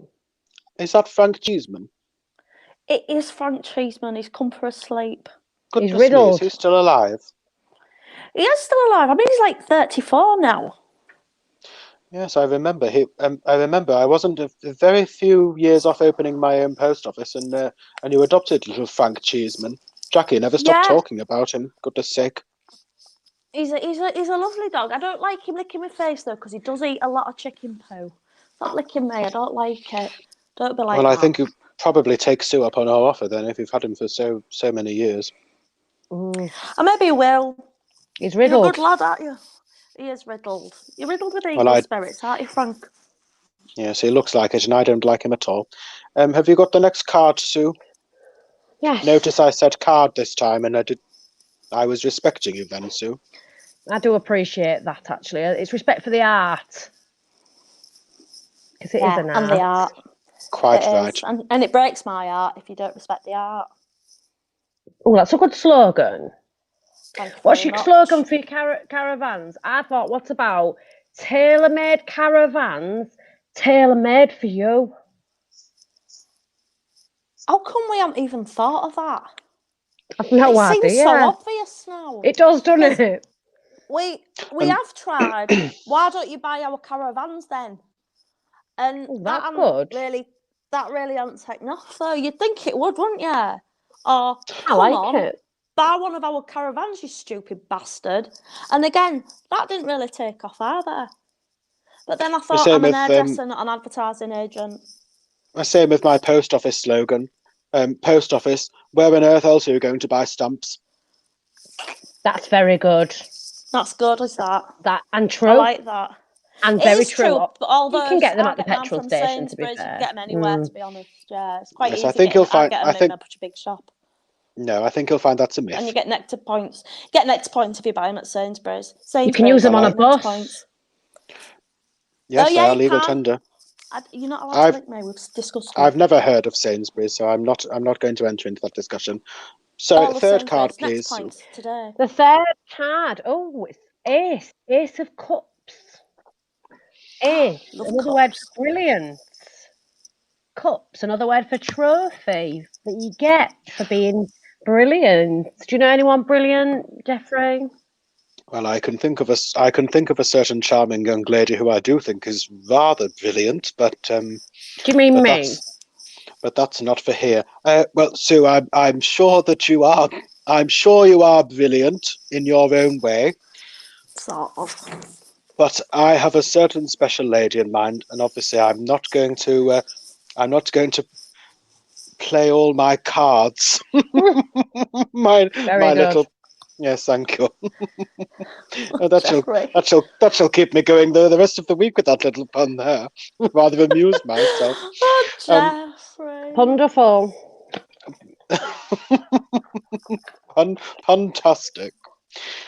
Is that Frank Cheeseman? It is Frank Cheeseman. He's come for a sleep. Goodness He's riddled. Me, is he still alive? He is still alive. I mean, he's like 34 now. Yes, I remember. I wasn't a very few years off opening my own post office, and you adopted little Frank Cheeseman. Jackie never stopped talking about him. Goodness sake. He's a lovely dog. I don't like him licking my face though, because he does eat a lot of chicken poo. Not licking me. I don't like it. Don't be like that. Well, I think you probably take Sue up on our offer then, if you've had him for so many years. I maybe will. He's riddled. You're a good lad, aren't you? He is riddled. You're riddled with evil spirits, aren't you, Frank? Yes, he looks like it, and I don't like him at all. Have you got the next card, Sue? Yes. Notice I said card this time, and I was respecting you then, Sue. I do appreciate that, actually. It's respect for the art. Because it is an art. And the art. Quite It right. is. And it breaks my heart if you don't respect the art. Oh, that's a good slogan. Thank you What's very your much. slogan for your caravans? I thought, what about tailor-made caravans, tailor-made for you? How come we haven't even thought of that? I've no It seems idea. so obvious now. It does, doesn't it? We And- have tried. Why don't you buy our caravans then? And Oh, that that's good. really hasn't taken off though. You'd think it would, wouldn't you? Or I come like on, it. buy one of our caravans, you stupid bastard. And again, that didn't really take off either. But then I thought, same I'm an with, hairdresser, not an advertising agent. Same with my post office slogan. Post office, where on earth else are you going to buy stamps? That's very good. That's good, is that? And true. I like that. And It very is true, but although you can get them at the I get mine petrol from station, to be Sainsbury's, you fair. can get them anywhere, to be honest. Yeah, it's quite Yes, easy. I think you'll find. I get I them think in such a big shop. no, I think you'll find that's a myth. And you get nectar points. Get nectar points if you buy them at Sainsbury's. You can use them on a nectar bus. points. Yes, Oh, they yeah, are you legal can. tender. You're not allowed to link me. We've discussed it. I've never heard of Sainsbury's, so I'm not going to enter into that discussion. So, third card, please. Next points today. The third card. Oh, it's Ace. Ace of Cups. Ace. Another word for brilliance. Cups. Another word for trophy that you get for being brilliant. Do you know anyone brilliant, Jeffrey? Well, I can think of a certain charming young lady who I do think is rather brilliant, but Do you mean me? But that's not for here. Well, Sue, I'm sure that you are. I'm sure you are brilliant in your own way. Sort of. But I have a certain special lady in mind, and obviously I'm not going to play all my cards. my Very good. little. Yes, thank you. that shall keep me going the rest of the week with that little pun there. Rather amuse myself. Oh, Jeffrey. Wonderful. Fantastic.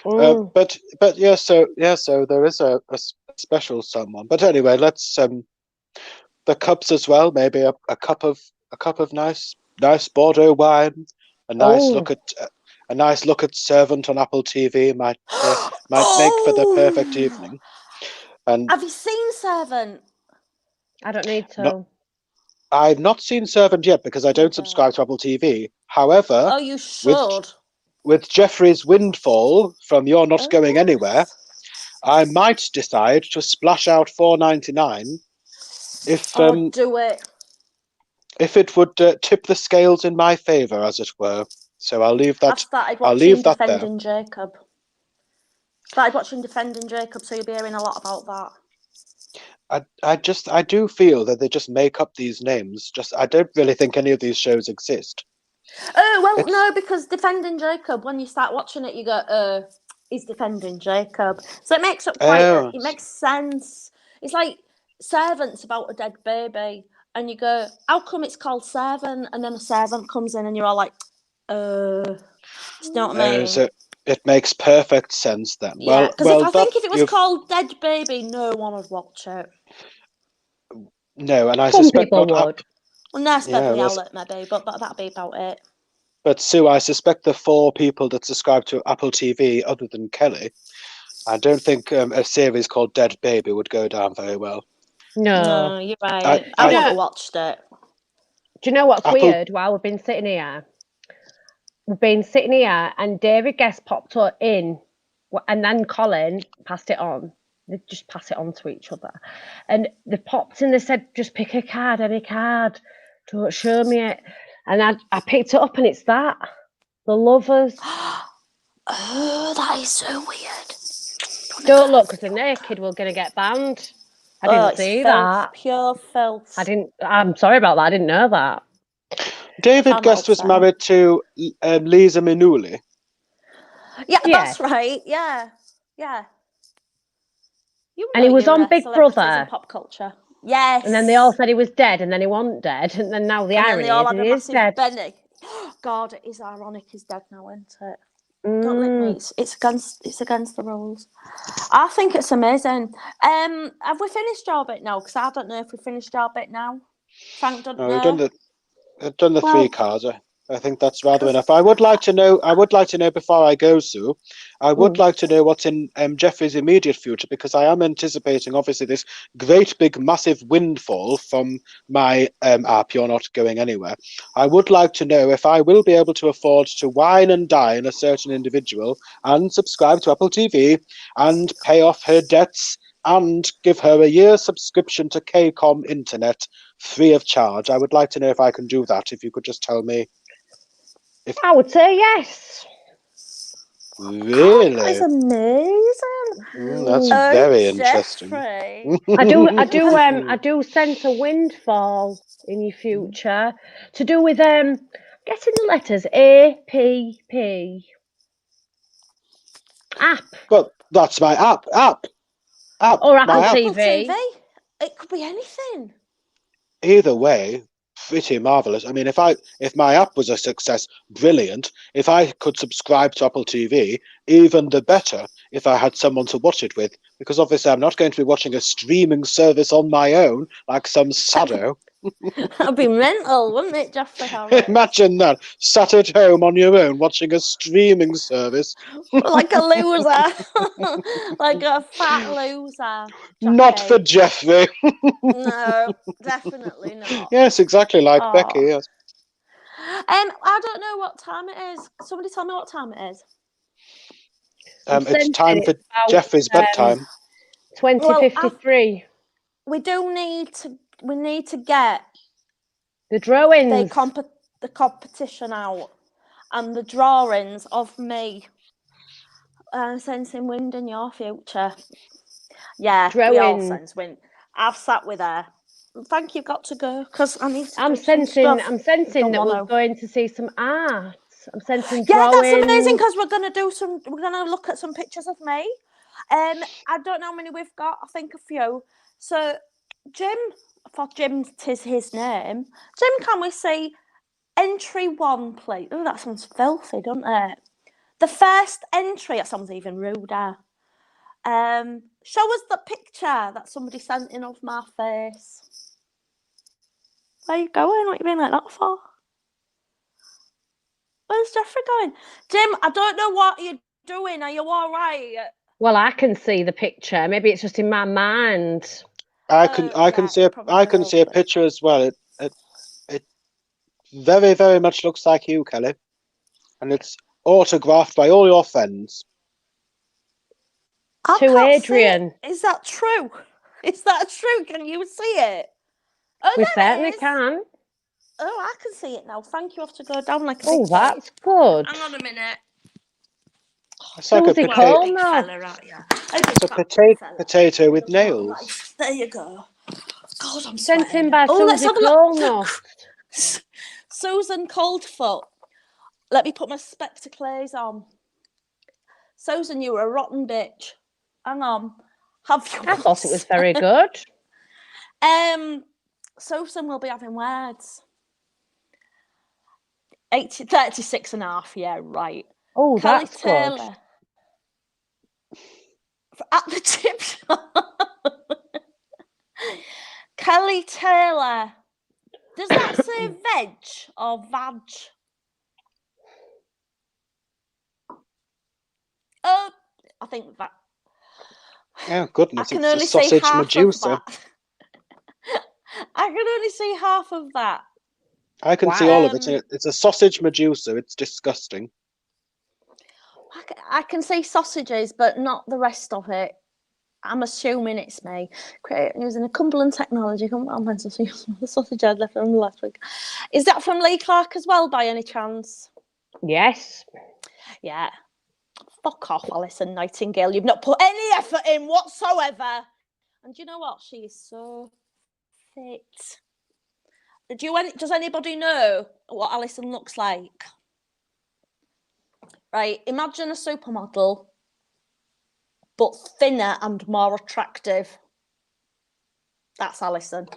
But yeah, so there is a special someone. But anyway, let's the cups as well. Maybe a cup of nice Bordeaux wine. A nice look at Servant on Apple TV might make for the perfect evening. And have you seen Servant? I don't need to. I've not seen Servant yet because I don't subscribe to Apple TV. However, oh, you should. With Jeffrey's windfall from You're Not Going Anywhere, I might decide to splash out $4.99 if do it. If it would tip the scales in my favour, as it were. So I'll leave that. I've started I'll watching leave that Defending Jacob. Started watching Defending Jacob, so you'll be hearing a lot about that. I do feel that they just make up these names. I don't really think any of these shows exist. Oh, well, no, because Defending Jacob, when you start watching it, you go, he's Defending Jacob. So it makes up it makes sense. It's like Servant's about a dead baby, and you go, how come it's called Servant? And then a servant comes in, and you're all like, do you know what I mean? So it makes perfect sense then. Yeah, because I think if it was you've... called Dead Baby, no one would watch it. No, and I Some suspect people not. would. Well, Nurse Beverly Howlett, maybe, but that'd be about it. But Sue, I suspect the 4 people that subscribe to Apple TV, other than Kelly, I don't think a series called Dead Baby would go down very well. No, you're right. I would have watched it. Do you know what's weird? While we've been sitting here, and David Guest popped in, and then Colin passed it on. They just pass it on to each other. And they popped in, they said, just pick a card, any card. Don't show me it. And I picked it up, and it's that. The Lovers. Oh, that is so weird. Don't look, because they're naked, we're going to get banned. I didn't see that. Pure filth. I'm sorry about that. I didn't know that. David Guest was married to Lisa Minnelli. Yeah, that's right. Yeah. And he was on Big Brother. In pop culture. Yes. And then they all said he was dead, and then he wasn't dead, and then now the irony is he is dead. Benny. God, it is ironic. He's dead now, isn't it? Don't lick me. It's against the rules. I think it's amazing. Have we finished our bit now? Because I don't know if we finished our bit now. Frank doesn't No, know. I've done the Well, 3 cards. I think that's rather enough. I would like to know before I go, Sue. I would like to know what's in Jeffrey's immediate future, because I am anticipating, obviously, this great big massive windfall from my app. You're not going anywhere. I would like to know if I will be able to afford to wine and dine a certain individual and subscribe to Apple TV and pay off her debts and give her a year's subscription to KCOM Internet free of charge. I would like to know if I can do that. If you could just tell me. I would say yes. Really? that is amazing. That's very interesting. Jeffrey. I do sense a windfall in your future to do with getting the letters APP. App. But that's my app. Or Apple my app. TV. It could be anything. Either way, pretty marvelous. I mean, if my app was a success, brilliant. If I could subscribe to Apple TV, even the better. If I had someone to watch it with, because obviously I'm not going to be watching a streaming service on my own like some saddo. That'd be mental, wouldn't it, Jeffrey Harris? Imagine that, sat at home on your own watching a streaming service. Like a loser. Like a fat loser. Not for Jeffrey. No, definitely not. Yes, exactly like Becky. Yes. I don't know what time it is. Somebody tell me what time it is. It's time for Jeffrey's bedtime. 20:53. We need to get The drawings. the competition out and the drawings of me sensing wind in your future. Yeah, we all sense wind. I've sat with her. Thank you, got to go because I need to. I'm sensing that we're going to see some art. I'm sensing drawings. Yeah, that's amazing because we're gonna look at some pictures of me. I don't know how many we've got. I think a few. So Jim, for Jim, 'tis his name. Jim, can we see entry 1, please? Oh, that sounds filthy, doesn't it? The first entry. That sounds even ruder. Show us the picture that somebody sent in of my face. Where are you going? What are you being like that for? Where's Jeffrey going? Jim, I don't know what you're doing. Are you all right? Well, I can see the picture. Maybe it's just in my mind. I can see a picture as well. It very, very much looks like you, Kelly, and it's autographed by all your friends. To Adrian. Is that true? Is that true? Can you see it? Oh, We certainly can. Oh, I can see it now. Thank you. I have to go down like a Oh, that's good. Hang on a minute. It's like a Susie potato. It's a potato with nails. There you go. God, I'm Sent sweating. in by Susie Colnut. Susan Coldfoot. Let me put my spectacles on. Susan, you were a rotten bitch. Hang on. Have you? I thought it was very good. Susan will be having words. 36 and a half, yeah, right. Oh, Kelly that's Taylor. good. At the tip shop. Kelly Taylor. Does that say veg or vag? Oh, I think that. Oh, goodness. I can It's only a sausage see half Medusa. of that. I can only see half of that. I can see all of it. It's a sausage Medusa. It's disgusting. I can see sausages, but not the rest of it. I'm assuming it's me. Using a Cumberland technology. I'm meant to see the sausage I left from last week. Is that from Lee Clark as well, by any chance? Yes. Yeah. Fuck off, Alison Nightingale. You've not put any effort in whatsoever. And you know what? She is so fit. Does anybody know what Alison looks like? Right, imagine a supermodel, but thinner and more attractive. That's Alison.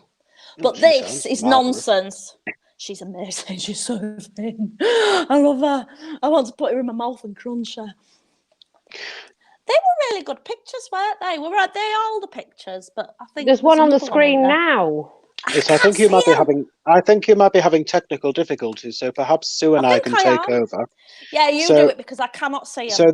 But this is nonsense. She's amazing. She's so thin. I love her. I want to put her in my mouth and crunch her. They were really good pictures, weren't they? They all the pictures, but I think There's one on the another in screen there. now. Yes, I think you might be having. I think you might be having technical difficulties. So perhaps Sue and I can take over. Yeah, you So- do it because I cannot see them. So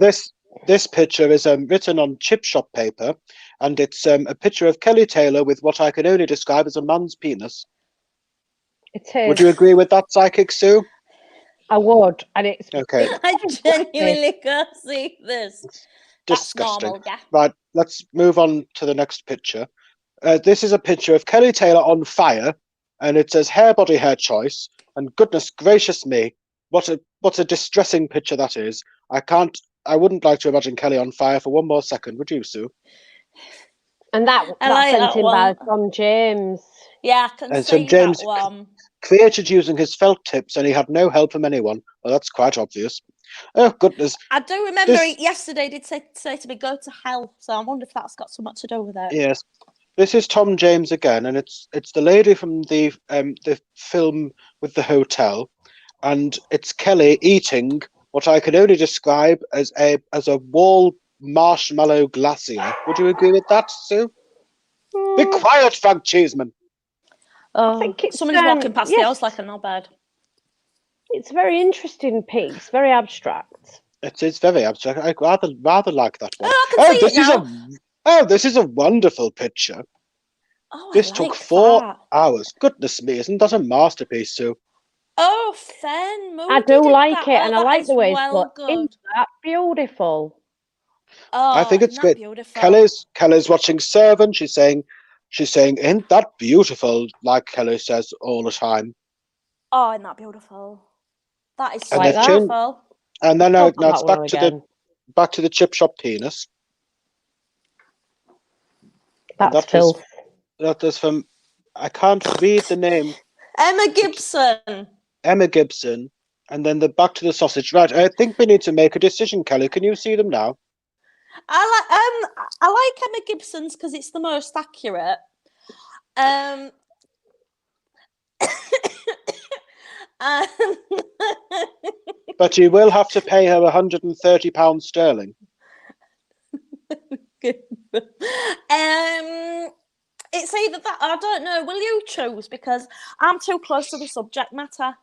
this picture is written on chip shop paper, and it's a picture of Kelly Taylor with what I can only describe as a man's penis. It is. Would you agree with that, Psychic Sue? I would, and it's Okay, I genuinely can't see this. That's disgusting. normal, yeah. Right, let's move on to the next picture. This is a picture of Kelly Taylor on fire, and it says hair, body, hair choice. And goodness gracious me, what a distressing picture that is. I wouldn't like to imagine Kelly on fire for one more second, would you, Sue? And that's like sent that in by one. Tom James. Yeah, I can And so see James that one. created using his felt tips, and he had no help from anyone. Well, that's quite obvious. Oh goodness. I do remember yesterday did say to me, go to hell. So I wonder if that's got so much to do with it. Yes. This is Tom James again, and it's the lady from the film with the hotel, and it's Kelly eating what I can only describe as a wall marshmallow glacier. Would you agree with that, Sue? Be quiet, Frank Cheeseman. Oh, think it's, somebody's walking past the yes. house like a knobhead. It's a very interesting piece, very abstract. It is very abstract. I rather like that one. Oh, I can see it now. This is a wonderful picture. Oh, This I took like 4 that. hours. Goodness me, isn't that a masterpiece, Sue? Oh, Fern, Moody I do did like that. it, and I that like is the way it's well put. Isn't good. that beautiful? Oh, I think it's isn't that great. beautiful? Kelly's watching Servant. She's saying, "Ain't that beautiful?" Like Kelly says all the time. Oh, isn't that beautiful? That is so Like that. beautiful. And then now I'll put it's that one again. back to the chip shop penis. That's filth. That was from. I can't read the name. Emma Gibson. Emma Gibson, and then the back to the sausage. Right, I think we need to make a decision, Kelly. Can you see them now? I like Emma Gibson's because it's the most accurate. But you will have to pay her £130 sterling. It's either that, I don't know. Will you choose? Because I'm too close to the subject matter.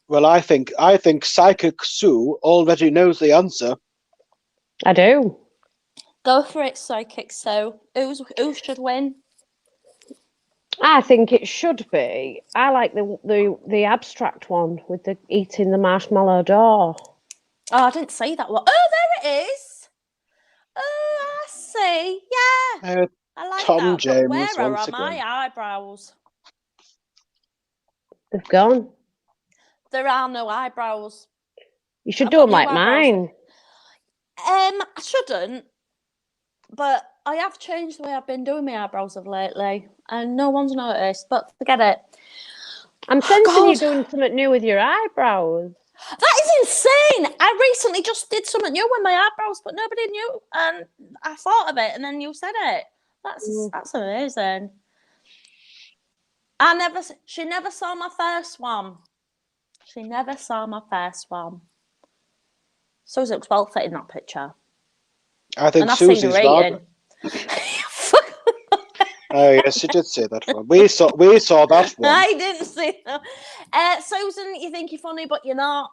Well, I think Psychic Sue already knows the answer. I do. Go for it, Psychic. So, who should win? I think it should be. I like the abstract one with the eating the marshmallow door. Oh, I didn't see that one. Oh, there it is. Oh, I see. Yeah, I like Tom that. James, But where once are my again. eyebrows? They've gone. There are no eyebrows. You should I've do got them no like eyebrows. mine. I shouldn't, but I have changed the way I've been doing my eyebrows of lately, and no one's noticed. But forget it. I'm sensing you God. doing something new with your eyebrows. That is insane. I recently just did something new with my eyebrows, but nobody knew, and I thought of it, and then you said it. That's amazing. She never saw my first one. She never saw my first one. Susie looks well fit in that picture. I think And I've seen her Susie's rather. eating. Oh yes, she did say that one. We saw that one. I didn't see that. Susan, you think you're funny, but you're not.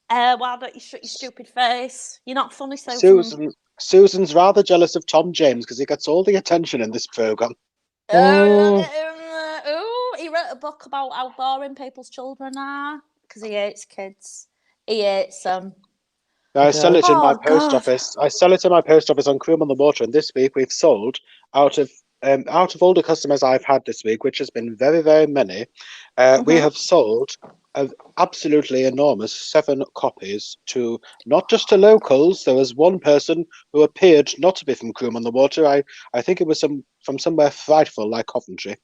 Why don't you shut your stupid face? You're not funny, Susan. Susan's rather jealous of Tom James because he gets all the attention in this program. Look at him. He wrote a book about how boring people's children are because he hates kids. He hates them. I sell it in my Oh, post God. office. I sell it in my post office on Cream on the Water, and this week we've sold out of all the customers I've had this week, which has been very, very many. We have sold an absolutely enormous 7 copies to not just to locals. There was one person who appeared not to be from Cream on the Water. I think it was from somewhere frightful like Coventry.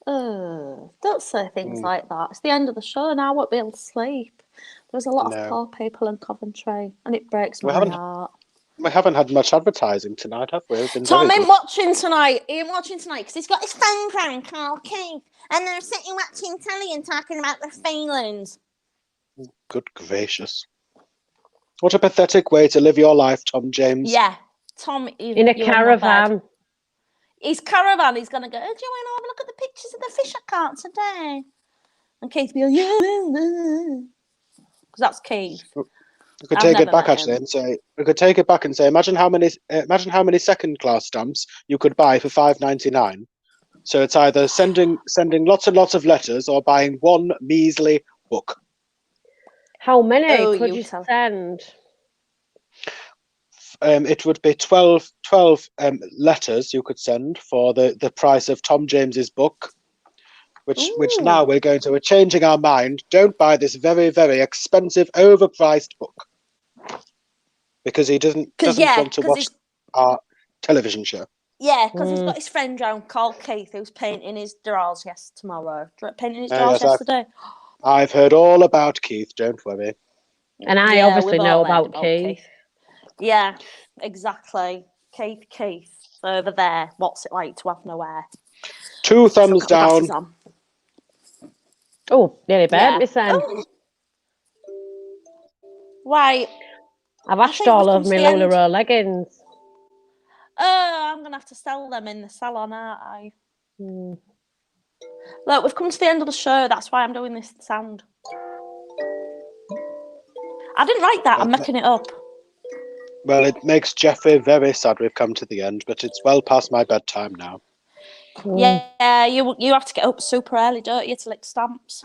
Don't say things like that. It's the end of the show now. I won't be able to sleep. There's a lot of poor people in Coventry, and it breaks my heart. We haven't had much advertising tonight, have we? We've been Tom very ain't good. watching tonight. He ain't watching tonight because he's got his phone crank called Keith, and they're sitting watching telly and talking about their feelings. Good gracious. What a pathetic way to live your life, Tom James. Yeah, Tom, In a caravan. His caravan. He's gonna go. Oh, do you want to have a look at the pictures of the fish I caught today? And Keith be like, yeah, because that's Keith. We could I've take it never back met actually him. and say imagine how many second class stamps you could buy for $5.99. So it's either sending lots and lots of letters or buying one measly book. How many Oh, could you you tell. send? It would be 12 letters you could send for the price of Tom James's book, which now we're changing our mind. Don't buy this very, very expensive, overpriced book. Because he doesn't want to watch our television show. Yeah, because he's got his friend round called Keith who's painting his drawers yesterday. I've heard all about Keith, don't worry. And I obviously know about Keith. Yeah, exactly. Keith over there. What's it like to have no hair? 2 thumbs down. Oh, nearly burnt me then. Right. I've ashed all of my LuLaRoe leggings. Oh, I'm going to have to sell them in the salon, aren't I? Look, we've come to the end of the show. That's why I'm doing this sound. I didn't write that. I'm making it up. Well, it makes Jeffrey very sad we've come to the end, but it's well past my bedtime now. Yeah, you have to get up super early, don't you, to lick stamps?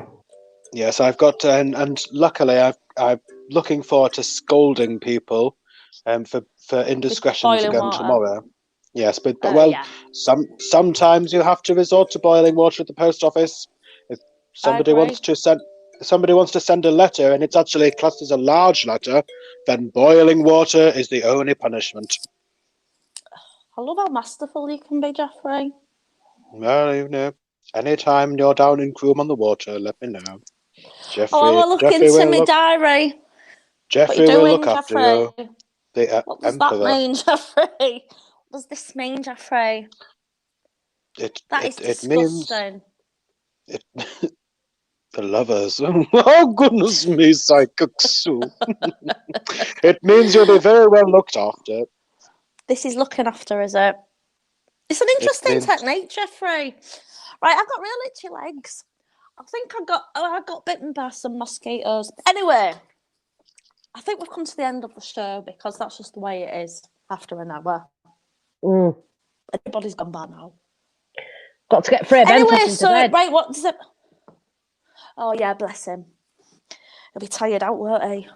Yes, I've got, and luckily I'm looking forward to scolding people for indiscretions again tomorrow. Yes, but sometimes you have to resort to boiling water at the post office. If somebody wants to send a letter and it's actually classed as a large letter, then boiling water is the only punishment. I love how masterful you can be, Jeffrey. Well, anytime you're down in Croom on the Water, let me know. Jeffrey, I'll look into my diary. Jeffrey will look after you. What does that mean, Jeffrey? What does this mean, Jeffrey? That is disgusting. It means the lovers. Oh, goodness me, psychic Sue. It means you'll be very well looked after. This is looking after, is it? It's an interesting technique, Jeffrey. Right, I've got real itchy legs. I think I got bitten by some mosquitoes. Anyway, I think we've come to the end of the show because that's just the way it is after an hour. Everybody's gone by now. Got to get Fred anyway, into bed. Right, what does it? Oh yeah, bless him. He'll be tired out, won't he?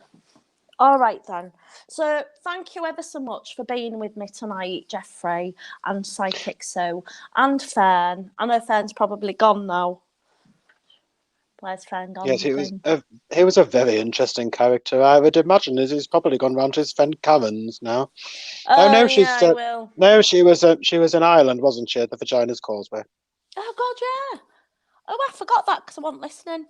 All right then. So thank you ever so much for being with me tonight, Jeffrey and Psychic Sue and Fern. I know Fern's probably gone now. Where's Fern gone? Yes, he was a very interesting character. I would imagine he's probably gone round to his friend Karen's now. No, she was in Ireland, wasn't she? At the Vagina's Causeway. Oh God, yeah. Oh, I forgot that because I wasn't listening.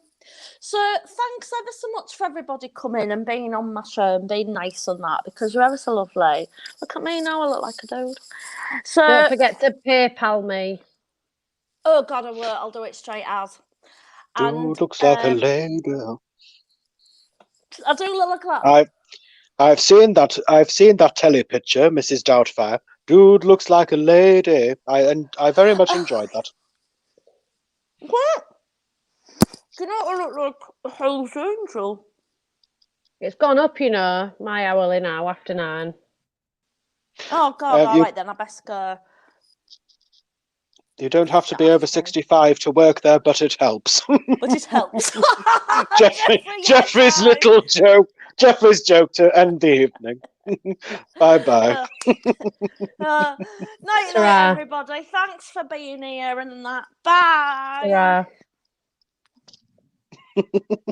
So thanks ever so much for everybody coming and being on my show and being nice on that because you're ever so lovely. Look at me now, I look like a dude. So don't forget to PayPal me. Oh God, I will. I'll do it straight as. Dude looks like a lady. I do look like that. I've seen that telly picture, Mrs. Doubtfire. Dude looks like a lady. I very much enjoyed that. What? Do you know what I look like? A Hell's Angel. It's gone up, my hourly now after 9. Oh God! All right then, I best go. You don't have to be over 65 to work there, but it helps. But it helps. Jeffrey's little joke. Jeffrey's joke to end the evening. Bye-bye. Night, everybody. Thanks for being here and that. Bye. Ta-ra.